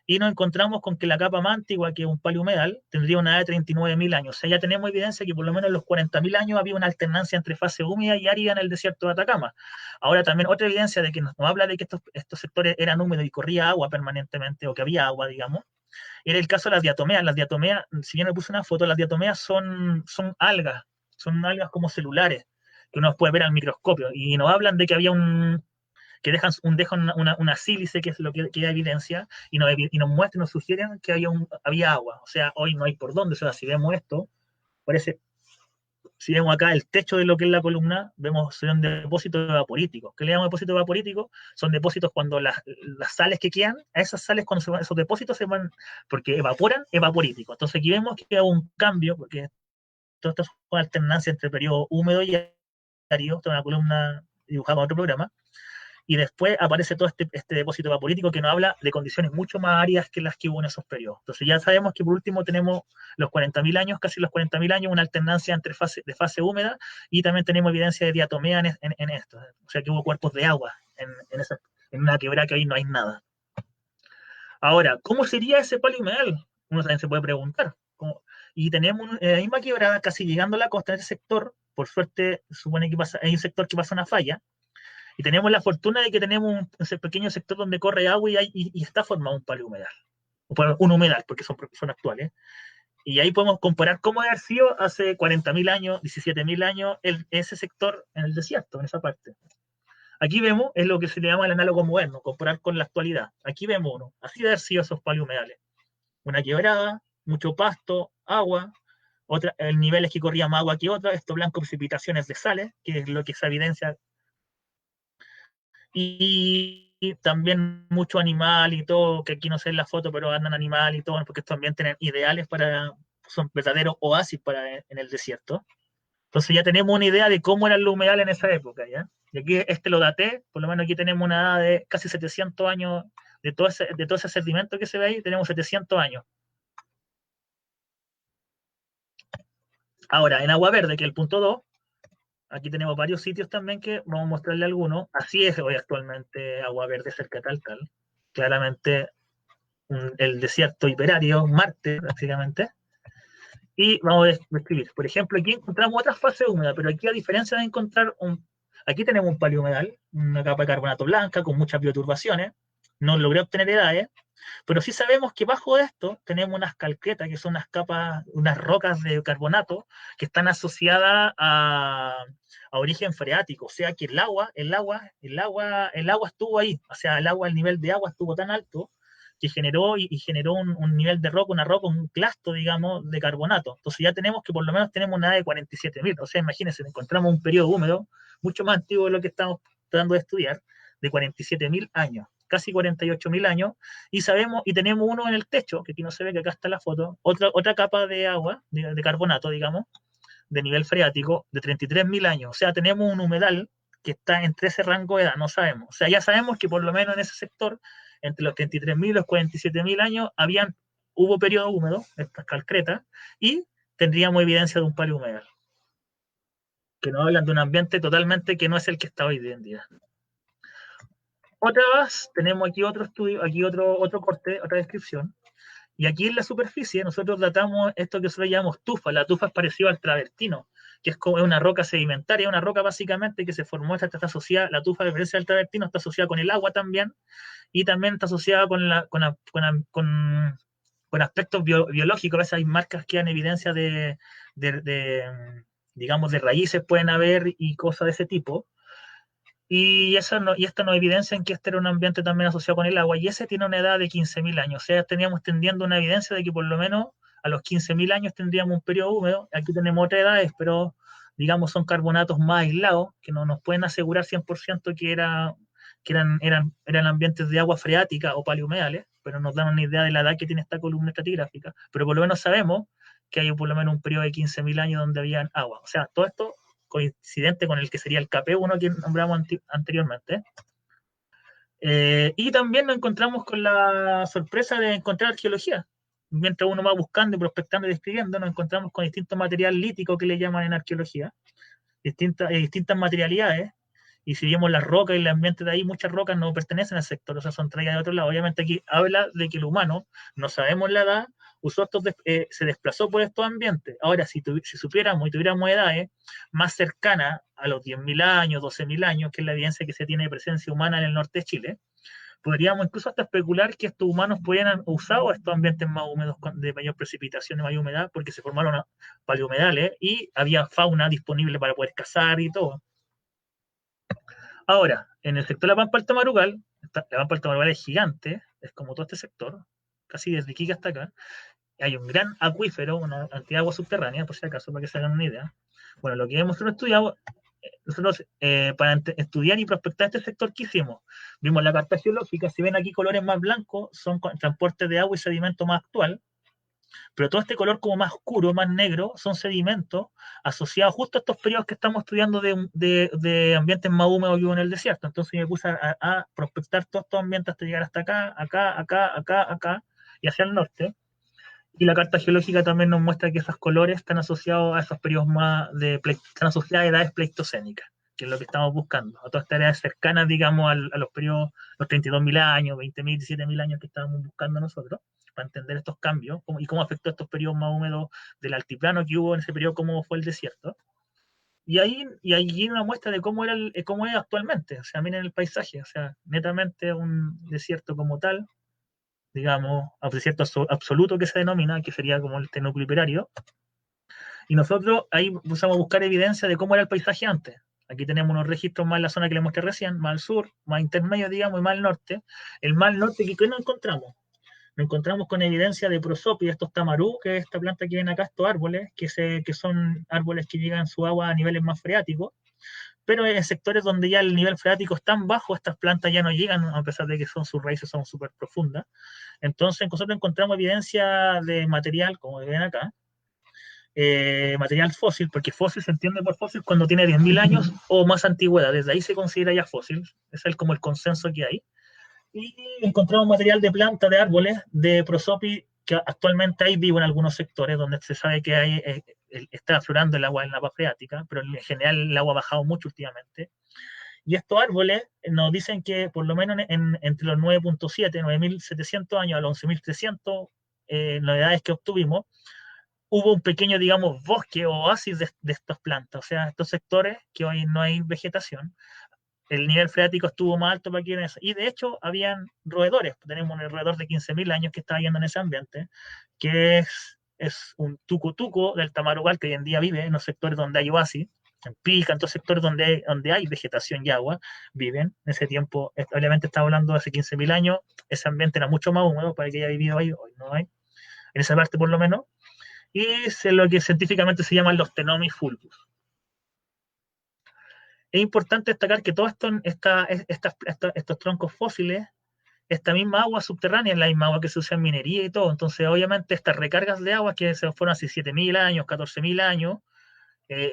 y nos encontramos con que la capa más antigua, que es un paleohumedal, tendría una edad de 39.000 años. O sea, ya tenemos evidencia que por lo menos en los 40.000 años había una alternancia entre fase húmeda y árida en el desierto de Atacama. Ahora también otra evidencia de que nos habla de que estos sectores eran húmedos y corría agua permanentemente, o que había agua, digamos, era el caso de las diatomeas. Las diatomeas, si yo me puse una foto, las diatomeas son algas como celulares, que uno puede ver al microscopio, y nos hablan de que había dejan una sílice, que es lo que da evidencia, y nos muestran, nos sugieren que había agua. O sea, hoy no hay por dónde. O sea, si vemos esto, parece Si vemos acá el techo de lo que es la columna, vemos son depósitos evaporíticos. ¿Qué le llamamos depósitos evaporíticos? Son depósitos cuando las sales que quedan, a esas sales, cuando esos depósitos se van, porque evaporan, evaporíticos. Entonces aquí vemos que hay un cambio, porque todo esto es una alternancia entre periodo húmedo y árido. Esta es una columna dibujada en otro programa. Y después aparece todo este depósito evaporítico que nos habla de condiciones mucho más áridas que las que hubo en esos periodos. Entonces ya sabemos que por último tenemos los 40.000 años, casi los 40.000 años, una alternancia entre de fase húmeda, y también tenemos evidencia de diatomea en esto. O sea que hubo cuerpos de agua en una quebrada que hoy no hay nada. Ahora, ¿cómo sería ese paleo-humedal? Uno también se puede preguntar. Y tenemos la misma quebrada, casi llegando a la costa, en ese sector, por suerte, supone que hay un sector que pasa una falla, y tenemos la fortuna de que tenemos ese pequeño sector donde corre agua y está formado un paleohumedal, o un humedal, porque son actuales. Y ahí podemos comparar cómo ha sido hace 40.000 años, 17.000 años, ese sector en el desierto, en esa parte. Aquí vemos, es lo que se le llama el análogo moderno, comparar con la actualidad. Aquí vemos uno, así de haber sido esos paleohumedales. Una quebrada, mucho pasto, agua, el nivel es que corría más agua que otra, esto blanco precipitaciones de sales, que es lo que se evidencia, y también mucho animal y todo, que aquí no sé en la foto, pero andan animal y todo, porque estos ambientes tienen ideales son verdaderos oasis en el desierto. Entonces ya tenemos una idea de cómo era el humedal en esa época, ¿ya? Y aquí lo daté, por lo menos aquí tenemos una edad de casi 700 años, de todo ese sedimento que se ve ahí, tenemos 700 años. Ahora, en Agua Verde, que es el punto 2, aquí tenemos varios sitios también que vamos a mostrarle algunos. Así es hoy actualmente Agua Verde cerca de Taltal. Claramente el desierto hiperario, Marte prácticamente. Y vamos a describir. Por ejemplo, aquí encontramos otra fase húmeda, pero aquí a diferencia de encontrar aquí tenemos un paleohumedal, una capa de carbonato blanca con muchas bioturbaciones. No logré obtener edades, pero sí sabemos que bajo esto tenemos unas calquetas, que son unas capas, unas rocas de carbonato que están asociadas a origen freático, o sea que el agua estuvo ahí, o sea, el nivel de agua estuvo tan alto que generó un nivel de roca, un clasto, digamos, de carbonato. Entonces ya tenemos que por lo menos tenemos una edad de 47.000, o sea, imagínense, encontramos un periodo húmedo mucho más antiguo de lo que estamos tratando de estudiar, de 47.000 años, casi 48.000 años, y tenemos uno en el techo, que aquí no se ve, que acá está la foto, otra capa de agua, de carbonato, digamos, de nivel freático, de 33.000 años. O sea, tenemos un humedal que está entre ese rango de edad, no sabemos. O sea, ya sabemos que por lo menos en ese sector, entre los 33.000 y los 47.000 años, hubo periodo húmedo, estas calcretas, y tendríamos evidencia de un paleohumedal, que nos hablan de un ambiente totalmente que no es el que está hoy en día. Otra vez, tenemos aquí otro estudio, aquí otro corte, otra descripción. Y aquí en la superficie nosotros datamos esto que nosotros llamamos tufa. La tufa es parecido al travertino, que es como una roca sedimentaria, una roca básicamente que se formó, está asociada, la tufa, a diferencia del travertino, está asociada con el agua también, y también está asociada con aspectos biológicos. A veces hay marcas que dan evidencia digamos, de raíces pueden haber y cosas de ese tipo. Y esto nos evidencia en que este era un ambiente también asociado con el agua, y ese tiene una edad de 15.000 años. O sea, teníamos tendiendo una evidencia de que por lo menos a los 15.000 años tendríamos un periodo húmedo. Aquí tenemos otras edades, pero digamos son carbonatos más aislados, que no nos pueden asegurar 100% que eran ambientes de agua freática o paleohumedales, pero nos dan una idea de la edad que tiene esta columna estratigráfica. Pero por lo menos sabemos que hay por lo menos un periodo de 15.000 años donde había agua. O sea, todo esto coincidente con el que sería el KP1 que nombramos anteriormente. Y también nos encontramos con la sorpresa de encontrar arqueología. Mientras uno va buscando y prospectando y describiendo, nos encontramos con distintos material lítico que le llaman en arqueología, distintas materialidades. Y si vemos las rocas y el ambiente de ahí, muchas rocas no pertenecen al sector, o sea, son traídas de otro lado. Obviamente aquí habla de que el humano, no sabemos la edad, se desplazó por estos ambientes. Ahora, si supiéramos y tuviéramos edades más cercanas a los 10.000 años, 12.000 años, que es la evidencia que se tiene de presencia humana en el norte de Chile, podríamos incluso hasta especular que estos humanos podían haber usado estos ambientes más húmedos, de mayor precipitación, de mayor humedad, porque se formaron paleohumedales y había fauna disponible para poder cazar y todo. Ahora, en el sector de la Pampa Alta Marugal, la Pampa Alta Marugal es gigante, es como todo este sector, casi desde Iquique hasta acá, hay un gran acuífero, una cantidad de agua subterránea, por si acaso, para que se hagan una idea. Bueno, lo que hemos estudiado, nosotros para estudiar y prospectar este sector, ¿qué hicimos? Vimos la carta geológica, si ven aquí colores más blancos, son transportes de agua y sedimento más actual, pero todo este color como más oscuro, más negro, son sedimentos asociados justo a estos periodos que estamos estudiando de ambientes más húmedos que en el desierto. Entonces me puse a prospectar todos estos ambientes hasta llegar hasta acá, acá, acá, acá, acá y hacia el norte. Y la carta geológica también nos muestra que esos colores están asociados a esos periodos están asociados a edades pleistocénicas, que es lo que estamos buscando, a todas estas edades cercanas, digamos, a los periodos, los 32.000 años, 20.000, 17.000 años que estábamos buscando nosotros, para entender estos cambios y cómo afectó estos periodos más húmedos del altiplano que hubo en ese periodo, cómo fue el desierto. Y ahí viene una muestra de cómo es actualmente. O sea, miren el paisaje, o sea, netamente un desierto como tal, digamos, desierto absoluto que se denomina, que sería como el núcleo hiperario. Y nosotros ahí empezamos a buscar evidencia de cómo era el paisaje antes. Aquí tenemos unos registros más en la zona que les mostré recién, más al sur, más intermedio, digamos, y más al norte. El más al norte, ¿qué nos encontramos? Nos encontramos con evidencia de prosopis, estos tamarú, que es esta planta que ven acá, estos árboles, que son árboles que llegan su agua a niveles más freáticos, pero en sectores donde ya el nivel freático es tan bajo, estas plantas ya no llegan, a pesar de que sus raíces son súper profundas. Entonces nosotros encontramos evidencia de material, como ven acá, material fósil, porque fósil se entiende por fósil cuando tiene 10.000 años o más antigüedad, desde ahí se considera ya fósil, ese es como el consenso que hay. Y encontramos material de plantas, de árboles, de prosopis, que actualmente hay vivo en algunos sectores donde se sabe que está aflorando el agua en la capa freática, pero en general el agua ha bajado mucho últimamente. Y estos árboles nos dicen que por lo menos entre los 9.7, 9.700 años a los 11.300 novedades que obtuvimos, hubo un pequeño, digamos, bosque o oasis de estas plantas, o sea, estos sectores que hoy no hay vegetación, el nivel freático estuvo más alto para que eso. Y de hecho, habían roedores. Tenemos un roedor de 15.000 años que está yendo en ese ambiente, que es un tuco-tuco del tamarugal que hoy en día vive en los sectores donde hay oasis, en Pilca, en todos sectores donde hay vegetación y agua, viven. En ese tiempo, obviamente estaba hablando de hace 15.000 años, ese ambiente era mucho más húmedo para que haya vivido ahí, hoy no hay, en esa parte por lo menos. Y es lo que científicamente se llaman los Ctenomys fulvus. Es importante destacar que todos estos troncos fósiles, esta misma agua subterránea es la misma agua que se usa en minería y todo. Entonces, obviamente, estas recargas de agua que se fueron hace 7.000 años, 14.000 años,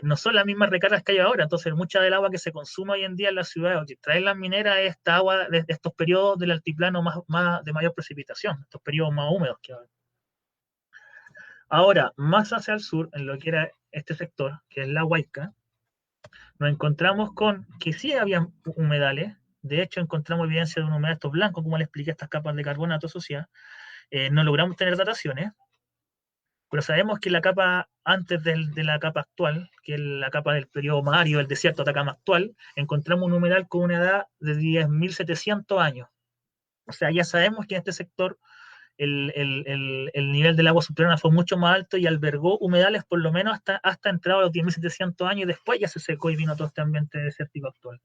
no son las mismas recargas que hay ahora. Entonces, mucha del agua que se consume hoy en día en la ciudad o que traen las mineras es esta agua de estos periodos del altiplano de mayor precipitación, estos periodos más húmedos que hay. Ahora, más hacia el sur, en lo que era este sector, que es la Huayca, nos encontramos con que sí había humedales. De hecho, encontramos evidencia de un humedal estos blancos, como les expliqué, estas capas de carbonato asociadas. No logramos tener dataciones, pero sabemos que la capa antes de la capa actual, que es la capa del periodo Mario, del desierto Atacama actual, encontramos un humedal con una edad de 10.700 años. O sea, ya sabemos que en este sector el nivel del agua subterránea fue mucho más alto y albergó humedales por lo menos hasta entrado a los 10.700 años y después ya se secó y vino todo este ambiente desértico actual.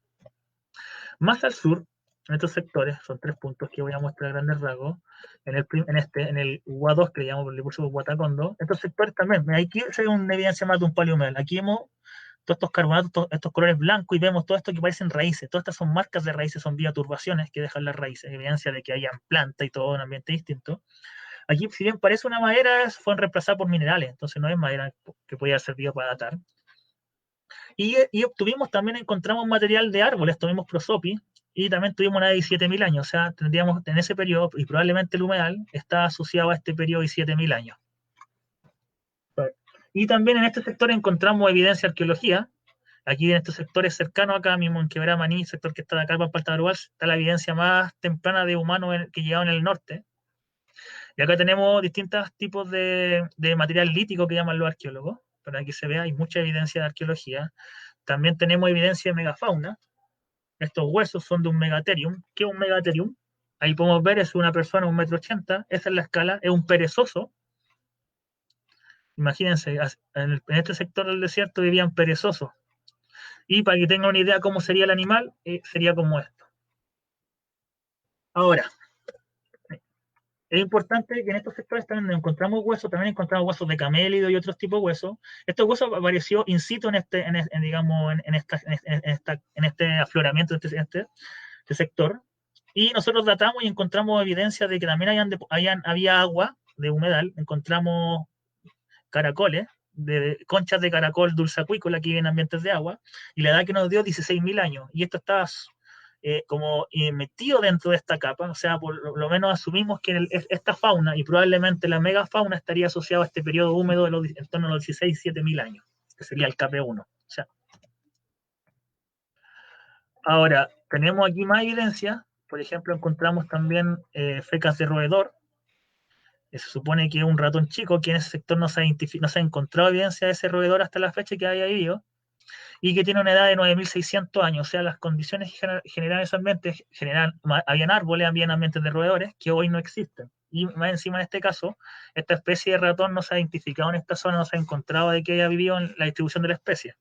Más al sur, en estos sectores, son 3 puntos que voy a mostrar a grandes rasgos, en el UA2, que le llamamos por el curso de Guatacondo, estos sectores también, aquí se ve una evidencia más de un paleohumedal. Aquí vemos todos estos carbonatos, estos colores blancos y vemos todo esto que parecen raíces. Todas estas son marcas de raíces, son bioturbaciones que dejan las raíces, evidencia de que hayan planta y todo un ambiente distinto. Aquí, si bien parece una madera, fueron reemplazadas por minerales, entonces no es madera que podía haber servido para datar. Y obtuvimos también, encontramos material de árboles, tuvimos prosopis, y también tuvimos una de 7.000 años, o sea, tendríamos en ese periodo, y probablemente el humedal está asociado a este periodo de 7.000 años. Y también en este sector encontramos evidencia de arqueología. Aquí en estos sectores cercanos acá mismo, en Quebrada Maní, sector que está acá en Paltarual, está la evidencia más temprana de humanos que llegaron en el norte. Y acá tenemos distintos tipos de material lítico que llaman los arqueólogos, para que se vea, hay mucha evidencia de arqueología. También tenemos evidencia de megafauna. Estos huesos son de un megatherium. ¿Qué es un megatherium? Ahí podemos ver, es una persona, 1,80 m, esa es la escala, es un perezoso. Imagínense, en este sector del desierto vivían perezosos. Y para que tengan una idea cómo sería el animal, sería como esto. Ahora, es importante que en estos sectores también encontramos huesos de camélido y otros tipos de huesos. Estos huesos apareció in situ digamos, en este afloramiento, este sector. Y nosotros datamos y encontramos evidencia de que también había agua de humedal. Encontramos caracoles, conchas de caracol dulceacuícola que viven en ambientes de agua, y la edad que nos dio 16.000 años. Y esto está como metido dentro de esta capa, o sea, por lo menos asumimos que esta fauna y probablemente la megafauna estaría asociada a este periodo húmedo en torno a los 16.000-7.000 años, que sería el KP1. O sea, ahora, tenemos aquí más evidencia. Por ejemplo, encontramos también fecas de roedor. Se supone que es un ratón chico, que en ese sector no se ha encontrado evidencia de ese roedor hasta la fecha que haya vivido, y que tiene una edad de 9.600 años. O sea, las condiciones que generaban esos ambientes, habían árboles, habían ambientes de roedores que hoy no existen. Y más encima, en este caso, esta especie de ratón no se ha identificado en esta zona, no se ha encontrado de que haya vivido en la distribución de la especie.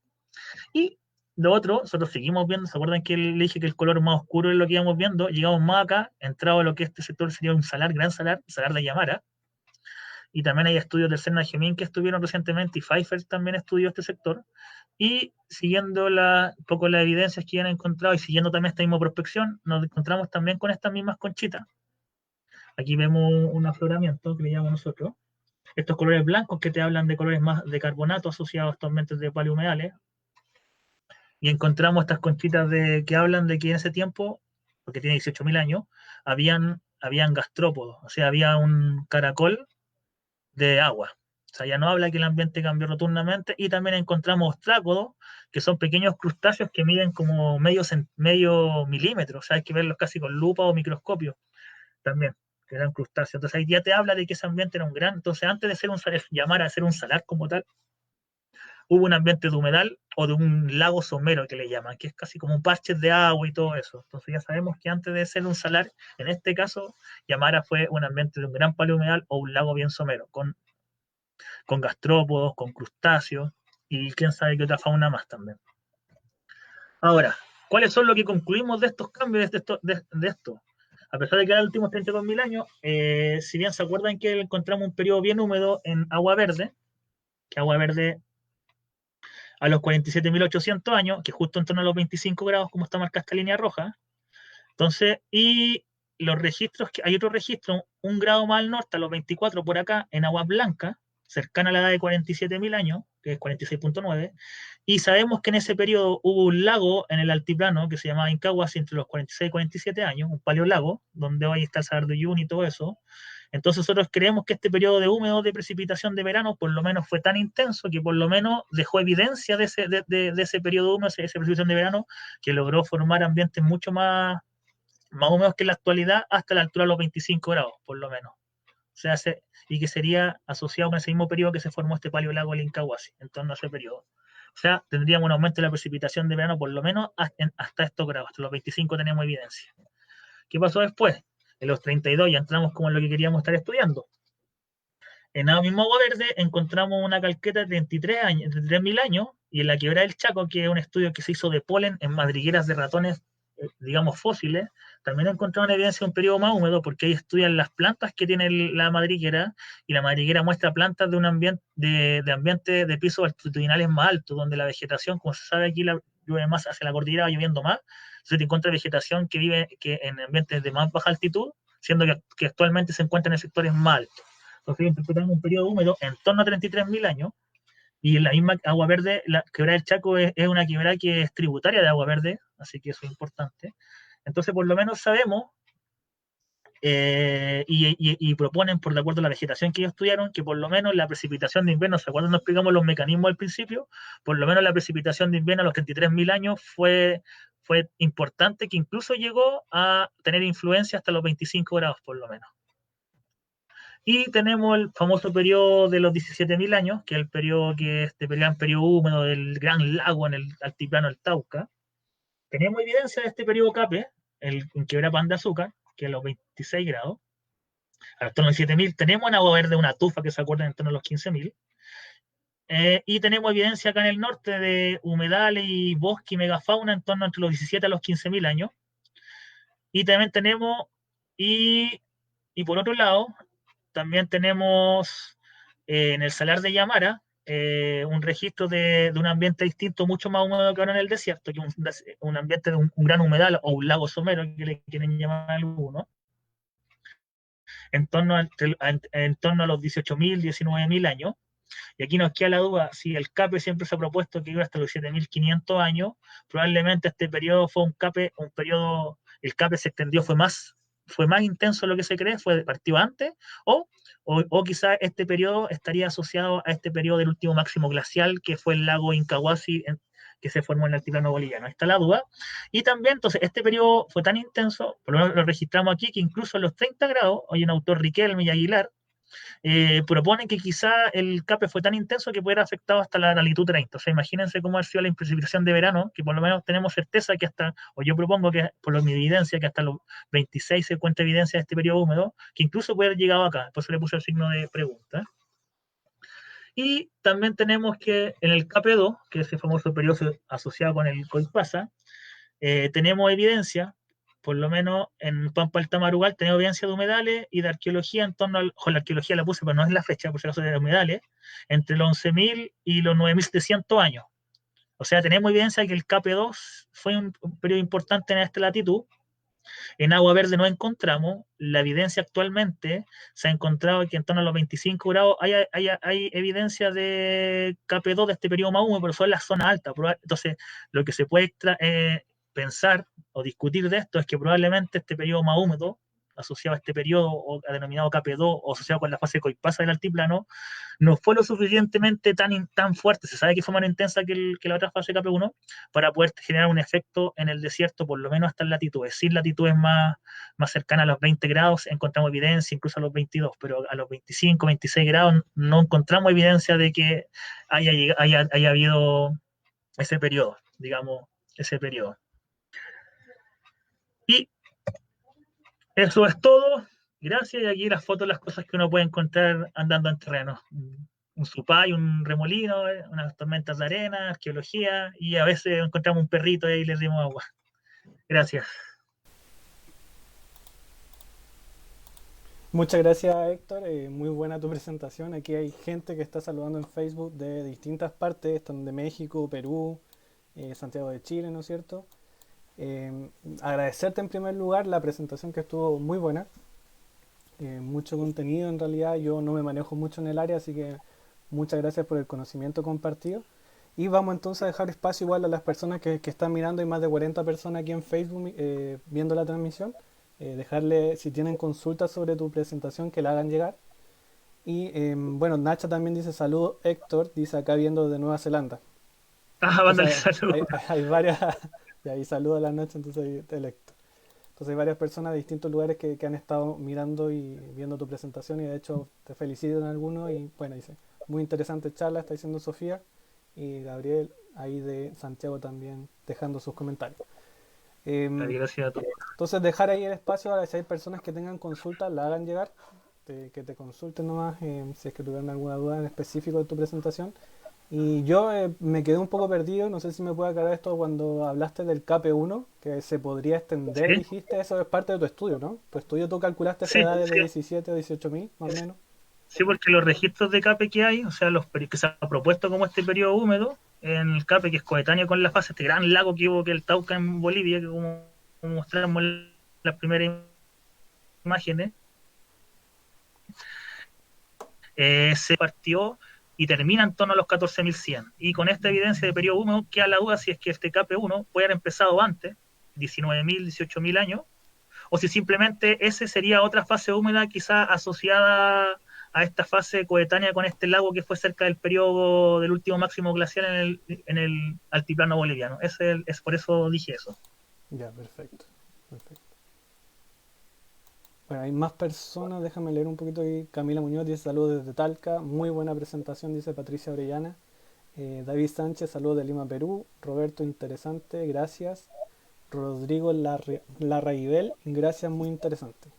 Y lo otro, nosotros seguimos viendo. ¿Se acuerdan que le dije que el color más oscuro es lo que íbamos viendo? Llegamos más acá, entrado a lo que este sector sería un gran salar de Yamara. Y también hay estudios del CERN Gemín que estuvieron recientemente, y Pfeiffer también estudió este sector. Y siguiendo un poco las evidencias que ya han encontrado y siguiendo también esta misma prospección, nos encontramos también con estas mismas conchitas. Aquí vemos un afloramiento que le llamamos nosotros. Estos colores blancos que te hablan de colores más de carbonato asociados a estos ambientes de paleohumedales. Y encontramos estas conchitas que hablan de que en ese tiempo, porque tiene 18.000 años, habían gastrópodos, o sea, había un caracol de agua. O sea, ya no habla que el ambiente cambió rotundamente. Y también encontramos ostrácodos, que son pequeños crustáceos que miden como medio milímetro. O sea, hay que verlos casi con lupa o microscopio también, que eran crustáceos. Entonces ahí ya te habla de que ese ambiente era un gran. Entonces, antes de ser llamar a ser un salar como tal, hubo un ambiente de humedal o de un lago somero que le llaman, que es casi como un parche de agua y todo eso. Entonces ya sabemos que antes de ser un salar, en este caso, Yamara fue un ambiente de un gran paleohumedal o un lago bien somero, con gastrópodos, con crustáceos y quién sabe qué otra fauna más también. Ahora, ¿cuáles son lo que concluimos de estos cambios, de esto? A pesar de que eran los últimos 32.000 años, si bien se acuerdan que encontramos un periodo bien húmedo en Agua Verde, que Agua Verde a los 47.800 años, que justo en torno a los 25 grados, como está marcada esta línea roja. Entonces, y los registros, hay otro registro, un grado más al norte, a los 24 por acá, en Agua Blanca, cercana a la edad de 47.000 años, que es 46.9, y sabemos que en ese periodo hubo un lago en el altiplano que se llamaba Incahuasi entre los 46 y 47 años, un paleolago, donde hoy está el Salar de Uyuni y todo eso. Entonces nosotros creemos que este periodo de húmedo de precipitación de verano por lo menos fue tan intenso que por lo menos dejó evidencia de ese periodo húmedo, esa precipitación de verano, que logró formar ambientes mucho más húmedos que en la actualidad, hasta la altura de los 25 grados, por lo menos. Y que sería asociado con ese mismo periodo que se formó este paleolago del Incahuasi, en torno a ese periodo. O sea, tendríamos un aumento de la precipitación de verano por lo menos hasta estos grados, hasta los 25 tenemos evidencia. ¿Qué pasó después? En los 32 ya entramos como en lo que queríamos estar estudiando. En el mismo Agua Verde encontramos una calqueta de 33.000 años, y en la Quebrada del Chaco, que es un estudio que se hizo de polen en madrigueras de ratones, digamos fósiles, también encontraron evidencia de un periodo más húmedo, porque ahí estudian las plantas que tiene la madriguera, y la madriguera muestra plantas de un ambiente de pisos altitudinales más altos, donde la vegetación, como se sabe aquí, llueve más hacia la cordillera, va lloviendo más. Entonces te encuentras vegetación que vive en ambientes de más baja altitud, siendo que actualmente se encuentran en sectores más altos. Entonces interpretamos un periodo húmedo en torno a 33.000 años, y la misma Agua Verde, la Quebrada del Chaco es una quebrada que es tributaria de Agua Verde, así que eso es importante. Entonces, por lo menos sabemos, y proponen, por de acuerdo a la vegetación que ellos estudiaron, que por lo menos la precipitación de invierno, ¿se acuerdan? Nos explicamos los mecanismos al principio. Por lo menos la precipitación de invierno a los 33.000 años fue importante, que incluso llegó a tener influencia hasta los 25 grados, por lo menos. Y tenemos el famoso periodo de los 17.000 años, que es el periodo que este gran periodo húmedo del gran lago en el altiplano del Tauca. Tenemos evidencia de este periodo CAPE, en Quebrada Pan de Azúcar, que es a los 26 grados. A los 17.000 tenemos en Agua Verde una tufa que se acuerdan en torno a los 15.000. Y tenemos evidencia acá en el norte de humedales y bosque y megafauna en torno entre los 17 a los 15.000 años. Y también tenemos, y Y por otro lado, también tenemos en el Salar de Yamara un registro de un ambiente distinto, mucho más húmedo que ahora en el desierto, que un ambiente de un gran humedal o un lago somero, que le quieren llamar algunos, en torno a los 18.000, 19.000 años. Y aquí nos queda la duda, si el CAPE siempre se ha propuesto que iba hasta los 7.500 años, probablemente este periodo fue un periodo, el CAPE se extendió, fue más intenso de lo que se cree, fue partido antes, o quizás este periodo estaría asociado a este periodo del último máximo glacial, que fue el lago Incahuasi, que se formó en el altiplano boliviano. Ahí está la duda. Y también, entonces, este periodo fue tan intenso, por lo menos lo registramos aquí, que incluso a los 30 grados, hoy un autor Riquelme y Aguilar, proponen que quizá el CAPE fue tan intenso que pudiera haber afectado hasta la latitud 30. O sea, imagínense cómo ha sido la precipitación de verano, que por lo menos tenemos certeza que hasta, o yo propongo que por mi evidencia, que hasta los 26 se encuentra evidencia de este periodo húmedo, que incluso puede haber llegado acá. Por eso le puse el signo de pregunta. Y también tenemos que en el CAPE2, que es ese famoso periodo asociado con el COIPASA, tenemos evidencia, por lo menos en Pampa del Tamarugal, tenemos evidencia de humedales y de arqueología en torno al, la arqueología la puse, pero no es la fecha, por si acaso de humedales, entre los 11.000 y los 9.700 años. O sea, tenemos evidencia de que el KP2 fue un periodo importante en esta latitud. En Agua Verde no encontramos. La evidencia actualmente se ha encontrado que en torno a los 25 grados hay evidencia de KP2 de este periodo más húmedo, pero son las zonas altas. Entonces, lo que se puede pensar o discutir de esto es que probablemente este periodo más húmedo, asociado a este periodo o denominado KP2 o asociado con la fase coipasa del altiplano, no fue lo suficientemente tan fuerte, se sabe que fue más intensa que la otra fase KP1, para poder generar un efecto en el desierto, por lo menos hasta en latitudes. Sin latitudes más cercanas a los 20 grados encontramos evidencia, incluso a los 22, pero a los 25, 26 grados no encontramos evidencia de que haya habido ese periodo, digamos, ese periodo. Y eso es todo. Gracias. Y aquí las fotos, las cosas que uno puede encontrar andando en terreno. Un supay, un remolino, unas tormentas de arena, arqueología, y a veces encontramos un perrito y ahí le dimos agua. Gracias. Muchas gracias, Héctor. Muy buena tu presentación. Aquí hay gente que está saludando en Facebook de distintas partes, están de México, Perú, Santiago de Chile, ¿no es cierto? Agradecerte en primer lugar la presentación, que estuvo muy buena. Mucho contenido en realidad. Yo no me manejo mucho en el área, así que muchas gracias por el conocimiento compartido. Y vamos entonces a dejar espacio igual a las personas que están mirando. Hay más de 40 personas aquí en Facebook viendo la transmisión. Dejarle, si tienen consultas sobre tu presentación, que la hagan llegar. Y bueno, Nacha también dice saludos, Héctor, dice acá viendo de Nueva Zelanda. Mándale Entonces saludos. hay varias, y ahí saluda a la Nacha, entonces el Héctor. Entonces hay varias personas de distintos lugares que han estado mirando y viendo tu presentación, y de hecho te felicito en algunos. Y bueno, dice, muy interesante charla, está diciendo Sofía, y Gabriel ahí de Santiago también dejando sus comentarios. Gracias a todos. Entonces dejar ahí el espacio a si hay personas que tengan consultas, la hagan llegar, que te consulten nomás, si es que tuvieran alguna duda en específico de tu presentación. Y yo me quedé un poco perdido, no sé si me puede aclarar esto cuando hablaste del KP1, que se podría extender, ¿Sí? dijiste, eso es parte de tu estudio, ¿no? Tu estudio tú calculaste esa Sí, edad de sí, 17 o 18 mil, más o menos. sí, porque los registros de CAPE que hay, o sea, los que se ha propuesto como este periodo húmedo, en el CAPE, que es coetáneo con la fase, este gran lago que hubo, que el Tauca en Bolivia, que como mostramos en las primeras imágenes, se partió y termina en torno a los 14.100. Y con esta evidencia de periodo húmedo queda la duda si es que este KP1 puede haber empezado antes, 19.000, 18.000 años, o si simplemente ese sería otra fase húmeda quizá asociada a esta fase coetánea con este lago que fue cerca del periodo del último máximo glacial en el altiplano boliviano. Es por eso dije eso. Ya, perfecto, perfecto. Bueno, hay más personas, déjame leer un poquito aquí. Camila Muñoz dice saludos desde Talca, muy buena presentación, dice Patricia Orellana. David Sánchez, saludos de Lima, Perú. Roberto, interesante, gracias. Rodrigo Larraibel, gracias, muy interesante.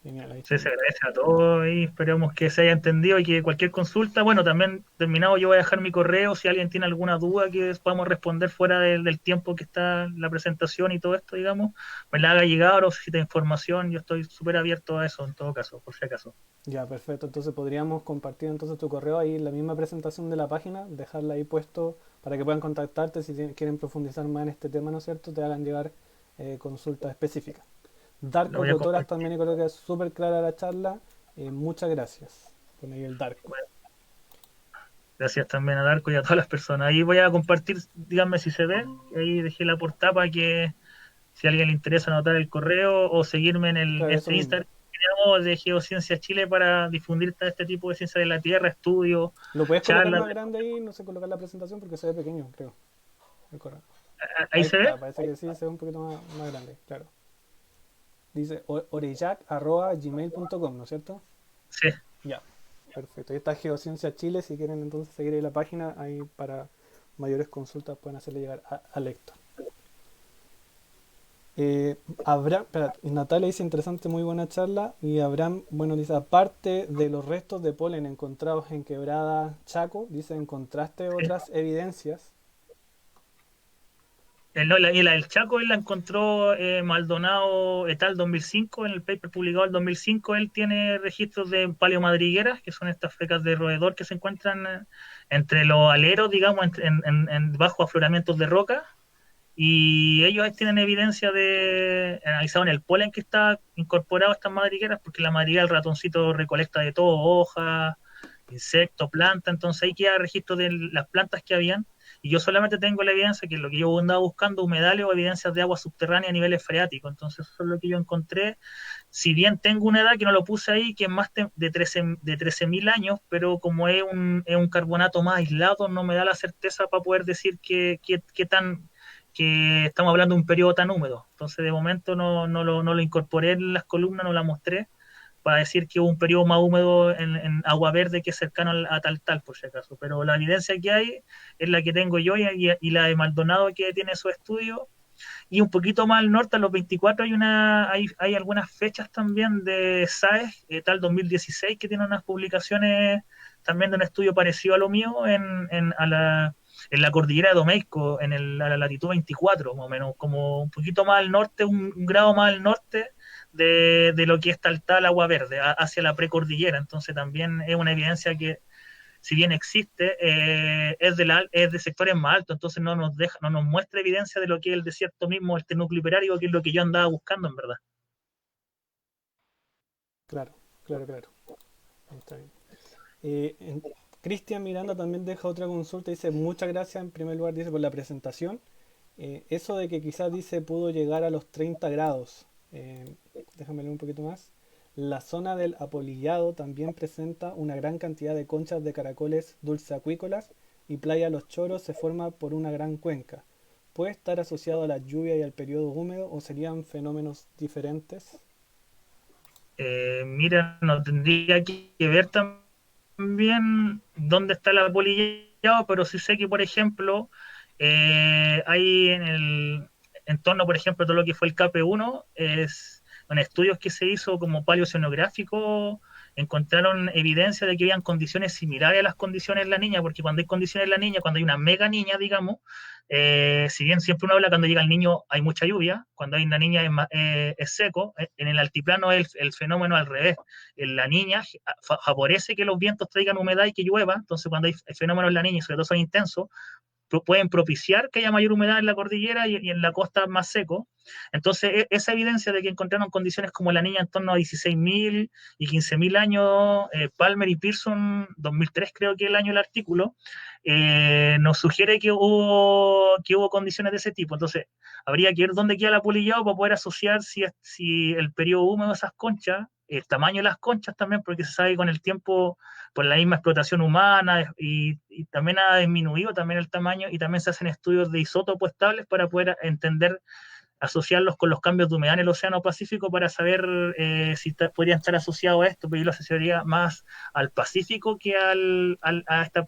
Genial, ahí Sí, está. se agradece a todos y esperemos que se haya entendido y que cualquier consulta, bueno, también terminado yo voy a dejar mi correo si alguien tiene alguna duda que podamos responder fuera del tiempo que está la presentación y todo esto, digamos, me la haga llegar o si necesita información, yo estoy súper abierto a eso en todo caso, por si acaso. Ya, perfecto. Entonces podríamos compartir entonces tu correo ahí en la misma presentación de la página, dejarla ahí puesto para que puedan contactarte si quieren profundizar más en este tema, ¿no es cierto? Te hagan llegar consultas específicas. Lo Darko voy a Cotoras compartir. también, y creo que es súper clara la charla. Muchas gracias. Pone ahí el Darko. Bueno, gracias también a Darko y a todas las personas. Ahí voy a compartir, díganme si se ve, ahí dejé la portada para que si a alguien le interesa anotar el correo o seguirme en Claro, eso este mismo. Instagram que tenemos de Geociencia Chile para difundir todo este tipo de ciencia de la Tierra, estudios, ¿Lo puedes colocar charlas. más grande ahí? No sé colocar la presentación porque se ve pequeño, creo. El correo. Ahí Ahí se ve. está, parece que sí, se ve un poquito más grande, claro. Dice orellac@gmail.com, ¿no es cierto? Sí. Ya, perfecto. Ahí está Geociencia Chile. Si quieren entonces seguir ahí la página, ahí para mayores consultas pueden hacerle llegar a Héctor. Abraham, espera, Natalia dice interesante, muy buena charla. Y Abraham, bueno, dice, aparte de los restos de polen encontrados en Quebrada Chaco, dice, ¿encontraste Sí. otras evidencias? No, el Chaco él la encontró Maldonado et al. 2005, en el paper publicado en 2005, él tiene registros de paleomadrigueras, que son estas fecas de roedor que se encuentran entre los aleros, digamos, en bajo afloramientos de roca. Y ellos ahí tienen evidencia de, analizaron el polen que está incorporado a estas madrigueras, porque la madriguera el ratoncito recolecta de todo, hojas, insectos, plantas, entonces ahí queda registro de las plantas que habían. Y yo solamente tengo la evidencia, que es lo que yo andaba buscando, humedales o evidencias de agua subterránea a niveles freáticos. Entonces eso es lo que yo encontré. Si bien tengo una edad que no lo puse ahí, que es más de 13.000 años, pero como es un carbonato más aislado, no me da la certeza para poder decir qué tan que estamos hablando de un periodo tan húmedo. Entonces, de momento no lo incorporé en las columnas, no la mostré, para decir que hubo un periodo más húmedo en Agua Verde que es cercano a tal, por si acaso. Pero la evidencia que hay es la que tengo yo y la de Maldonado que tiene su estudio. Y un poquito más al norte, a los 24, hay algunas fechas también de SAES, tal 2016, que tiene unas publicaciones también de un estudio parecido a lo mío en la cordillera de Domeico, a la latitud 24, más o menos, como un poquito más al norte, un grado más al norte de lo que es tal Agua Verde, hacia la precordillera. Entonces también es una evidencia que si bien existe, es de sectores más altos, entonces no nos muestra evidencia de lo que es el desierto mismo, este núcleo hiperárico, que es lo que yo andaba buscando en verdad. Claro, claro, claro. Ahí está bien. Cristian Miranda también deja otra consulta. Dice, muchas gracias en primer lugar, dice, por la presentación. Eso de que quizás dice pudo llegar a los 30 grados. Déjame leer un poquito más. La zona del Apolillado también presenta una gran cantidad de conchas de caracoles dulceacuícolas y Playa Los Choros se forma por una gran cuenca. ¿Puede estar asociado a la lluvia y al periodo húmedo o serían fenómenos diferentes? Mira, no tendría que ver también dónde está la polillado, pero sí sé que, por ejemplo, hay en el entorno, por ejemplo, todo lo que fue el KP1, en estudios que se hizo como paleoceanográfico, encontraron evidencia de que habían condiciones similares a las condiciones en la niña, porque cuando hay condiciones en la niña, cuando hay una mega niña, digamos, si bien siempre uno habla cuando llega el niño hay mucha lluvia, cuando hay una niña es seco, en el altiplano es el fenómeno al revés. En la niña favorece que los vientos traigan humedad y que llueva, entonces cuando hay fenómenos en la niña y sobre todo son intensos, pueden propiciar que haya mayor humedad en la cordillera y en la costa más seco. Entonces, esa evidencia de que encontraron condiciones como la niña en torno a 16.000 y 15.000 años, Palmer y Pearson, 2003 creo que es el año del artículo, nos sugiere que hubo condiciones de ese tipo. Entonces, habría que ver dónde queda la polillado para poder asociar si el periodo húmedo de esas conchas, el tamaño de las conchas también, porque se sabe que con el tiempo por la misma explotación humana y también ha disminuido también el tamaño y también se hacen estudios de isótopos estables para poder entender, asociarlos con los cambios de humedad en el Océano Pacífico para saber si podrían estar asociados a esto, pero yo lo asociaría más al Pacífico que a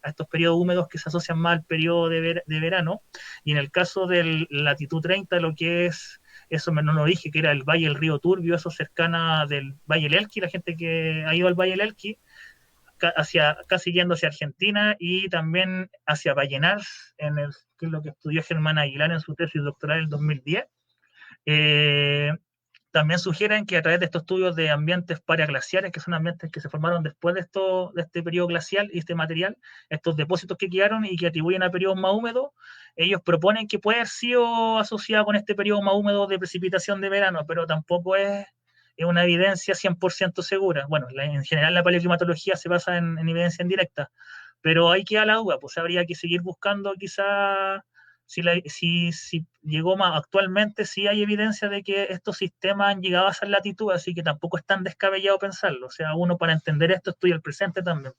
estos periodos húmedos que se asocian más al periodo de verano. Y en el caso de latitud 30, lo que es eso no lo dije, que era el Valle del Río Turbio, eso cercana del Valle del Elqui, la gente que ha ido al Valle del Elqui, hacia, casi yendo hacia Argentina y también hacia Vallenars, que es lo que estudió Germán Aguilar en su tesis doctoral en el 2010. Eh, También sugieren que a través de estos estudios de ambientes paraglaciares, que son ambientes que se formaron después de este periodo glacial y este material, estos depósitos que quedaron y que atribuyen a periodos más húmedos, ellos proponen que puede haber sido asociado con este periodo más húmedo de precipitación de verano, pero tampoco es una evidencia 100% segura. Bueno, en general la paleoclimatología se basa en evidencia indirecta, pero ahí queda la duda, pues habría que seguir buscando quizá si llegó más actualmente, sí hay evidencia de que estos sistemas han llegado a esa latitud, así que tampoco es tan descabellado pensarlo. O sea, uno para entender esto estudia el presente también.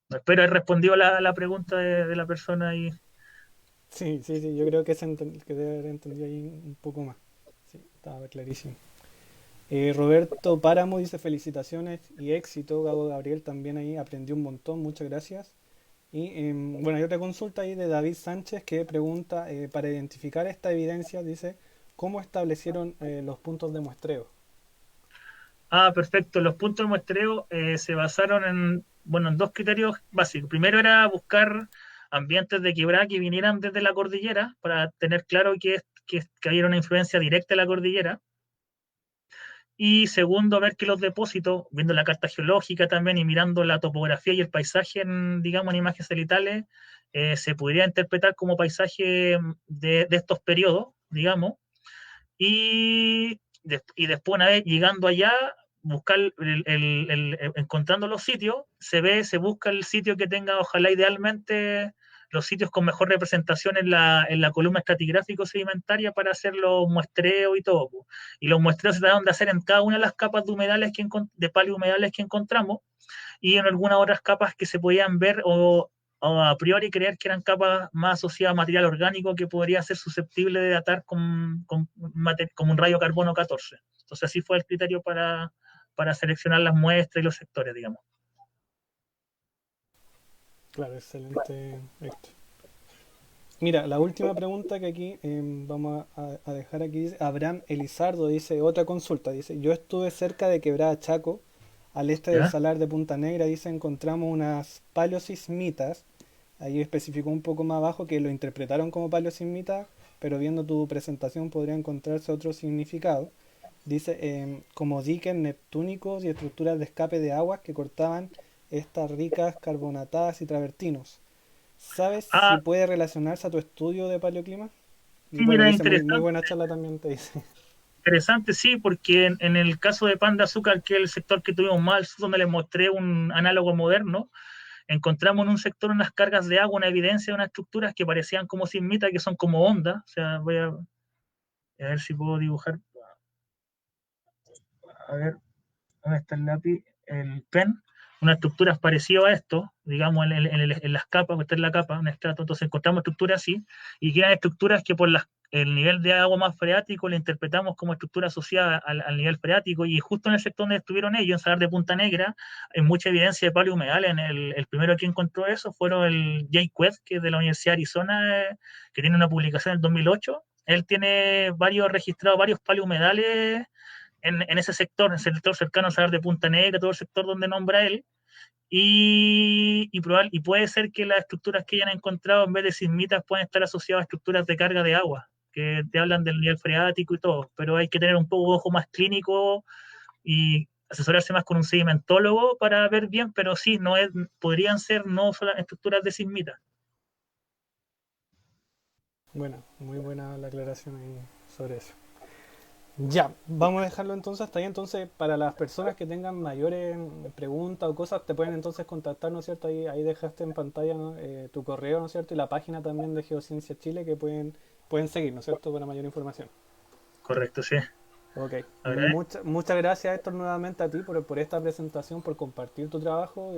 Espero haber respondido la pregunta de la persona y Sí, sí, sí, yo creo que, que debe haber entendido ahí un poco más. Sí, estaba clarísimo. Roberto Páramo dice felicitaciones y éxito. Gabo Gabriel también ahí aprendió un montón, muchas gracias. Y bueno, hay otra consulta ahí de David Sánchez que pregunta, para identificar esta evidencia, dice, ¿cómo establecieron los puntos de muestreo? perfecto. Los puntos de muestreo se basaron en dos criterios básicos. Primero era buscar ambientes de quebrada que vinieran desde la cordillera para tener claro que había una influencia directa de la cordillera. Y segundo, ver que los depósitos, viendo la carta geológica también y mirando la topografía y el paisaje, digamos, en imágenes satelitales, se podría interpretar como paisaje de estos periodos, digamos, y después, una vez llegando allá, buscar encontrando los sitios, se busca el sitio que tenga, ojalá idealmente, los sitios con mejor representación en la columna estratigráfico sedimentaria para hacer los muestreos y todo. Y los muestreos se tratan de hacer en cada una de las capas de humedales de paleo-humedales que encontramos y en algunas otras capas que se podían ver o a priori creer que eran capas más asociadas a material orgánico que podría ser susceptible de datar con un rayo carbono 14. Entonces así fue el criterio para seleccionar las muestras y los sectores, digamos. Claro, excelente, Héctor. Mira, la última pregunta que aquí vamos a dejar aquí dice, Abraham Elizardo dice, otra consulta, dice, yo estuve cerca de Quebrada Chaco, al este del ¿Ya? Salar de Punta Negra, dice, encontramos unas paleosismitas, ahí especificó un poco más abajo que lo interpretaron como paleosismitas, pero viendo tu presentación podría encontrarse otro significado. Dice, como diques neptúnicos y estructuras de escape de aguas que cortaban estas ricas carbonatadas y travertinos. ¿Sabes si Ah, puede relacionarse a tu estudio de paleoclima? Y sí, bueno, mira, dice muy interesante. buena charla también, te dice. Interesante, sí, porque en el caso de Pan de Azúcar, que es el sector que tuvimos más, donde les mostré un análogo moderno, encontramos en un sector unas cargas de agua, una evidencia de unas estructuras que parecían como sismitas, que son como ondas. O sea, voy a ver si puedo dibujar. A ver, ¿dónde está el lápiz? El pen. Unas estructuras parecidas a esto, digamos, en las capas, que está en la capa, un estrato. Entonces encontramos estructuras así, y que eran estructuras que por el nivel de agua más freático le interpretamos como estructura asociada al nivel freático, y justo en el sector donde estuvieron ellos, en Salar de Punta Negra, hay mucha evidencia de paleohumedal. El primero que encontró eso fueron el Jay Quest, que es de la Universidad de Arizona, que tiene una publicación en el 2008. Él tiene registrados varios paleohumedales en ese sector, en el sector cercano a Salar de Punta Negra, todo el sector donde nombra él, y puede ser que las estructuras que hayan encontrado en vez de sismitas puedan estar asociadas a estructuras de carga de agua, que te hablan del nivel freático y todo, pero hay que tener un poco de ojo más clínico y asesorarse más con un sedimentólogo para ver bien, pero sí, podrían ser no solo estructuras de sismitas. Bueno, muy buena la aclaración ahí sobre eso. Ya, vamos a dejarlo entonces hasta ahí. Entonces, para las personas que tengan mayores preguntas o cosas, te pueden entonces contactar, ¿no es cierto? Ahí dejaste en pantalla, ¿no? Tu correo, ¿no es cierto? Y la página también de Geociencia Chile que pueden seguir, ¿no es cierto? Para mayor información. Correcto, sí. Ok, Agradezco. muchas gracias Héctor nuevamente a ti por esta presentación, por compartir tu trabajo,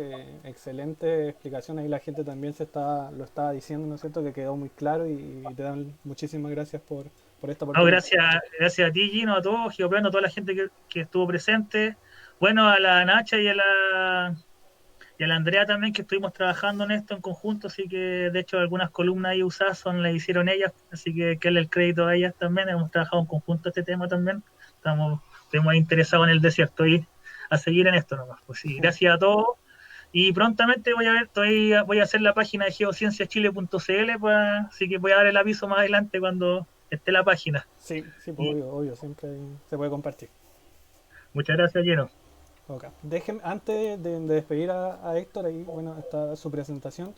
excelente explicación, ahí la gente también lo estaba diciendo, ¿no es cierto? Que quedó muy claro y te dan muchísimas gracias por esta No, oportunidad. gracias a ti, Gino, a todos, Geoplano, a toda la gente que estuvo presente. Bueno, a la Nacha y a Y a la Andrea también, que estuvimos trabajando en esto en conjunto, así que de hecho algunas columnas ahí usadas las hicieron ellas, así que darle el crédito a ellas también. Hemos trabajado en conjunto este tema también. Estamos interesados en el desierto y a seguir en esto nomás. Pues sí, gracias a todos. Y prontamente voy a ver, voy a hacer la página de geocienciaschile.cl, pues, así que voy a dar el aviso más adelante cuando esté la página. Sí, sí, pues Y obvio, obvio, siempre se puede compartir. muchas gracias, Lleno. Ok. Déjenme, antes de despedir a Héctor, ahí, bueno, está su presentación,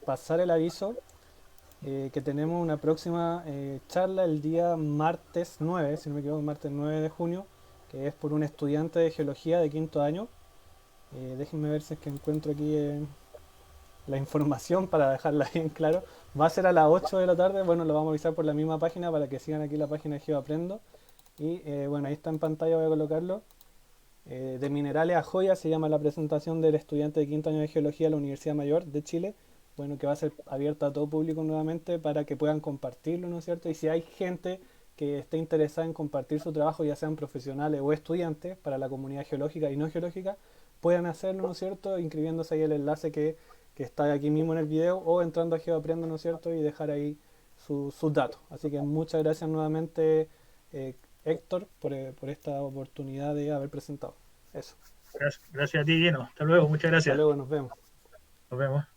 pasar el aviso que tenemos una próxima charla el día martes 9, si no me equivoco, martes 9 de junio, que es por un estudiante de geología de quinto año. Déjenme ver si es que encuentro aquí la información para dejarla bien claro. Va a ser a las 8 de la tarde, bueno, lo vamos a avisar por la misma página para que sigan aquí la página de GeoAprendo. Y bueno, ahí está en pantalla, voy a colocarlo. De minerales a joyas se llama la presentación del estudiante de quinto año de geología de la Universidad Mayor de Chile. Bueno, que va a ser abierta a todo público nuevamente para que puedan compartirlo, ¿no es cierto? Y si hay gente que esté interesada en compartir su trabajo, ya sean profesionales o estudiantes, para la comunidad geológica y no geológica, puedan hacerlo, ¿no es cierto? Inscribiéndose ahí el enlace que está aquí mismo en el video o entrando a GeoAprendo, ¿no es cierto? Y dejar ahí sus datos. Así que muchas gracias nuevamente, Héctor, por esta oportunidad de haber presentado. Eso. Gracias a ti, Lleno. Hasta luego, muchas Hasta gracias. luego, nos vemos. Nos vemos.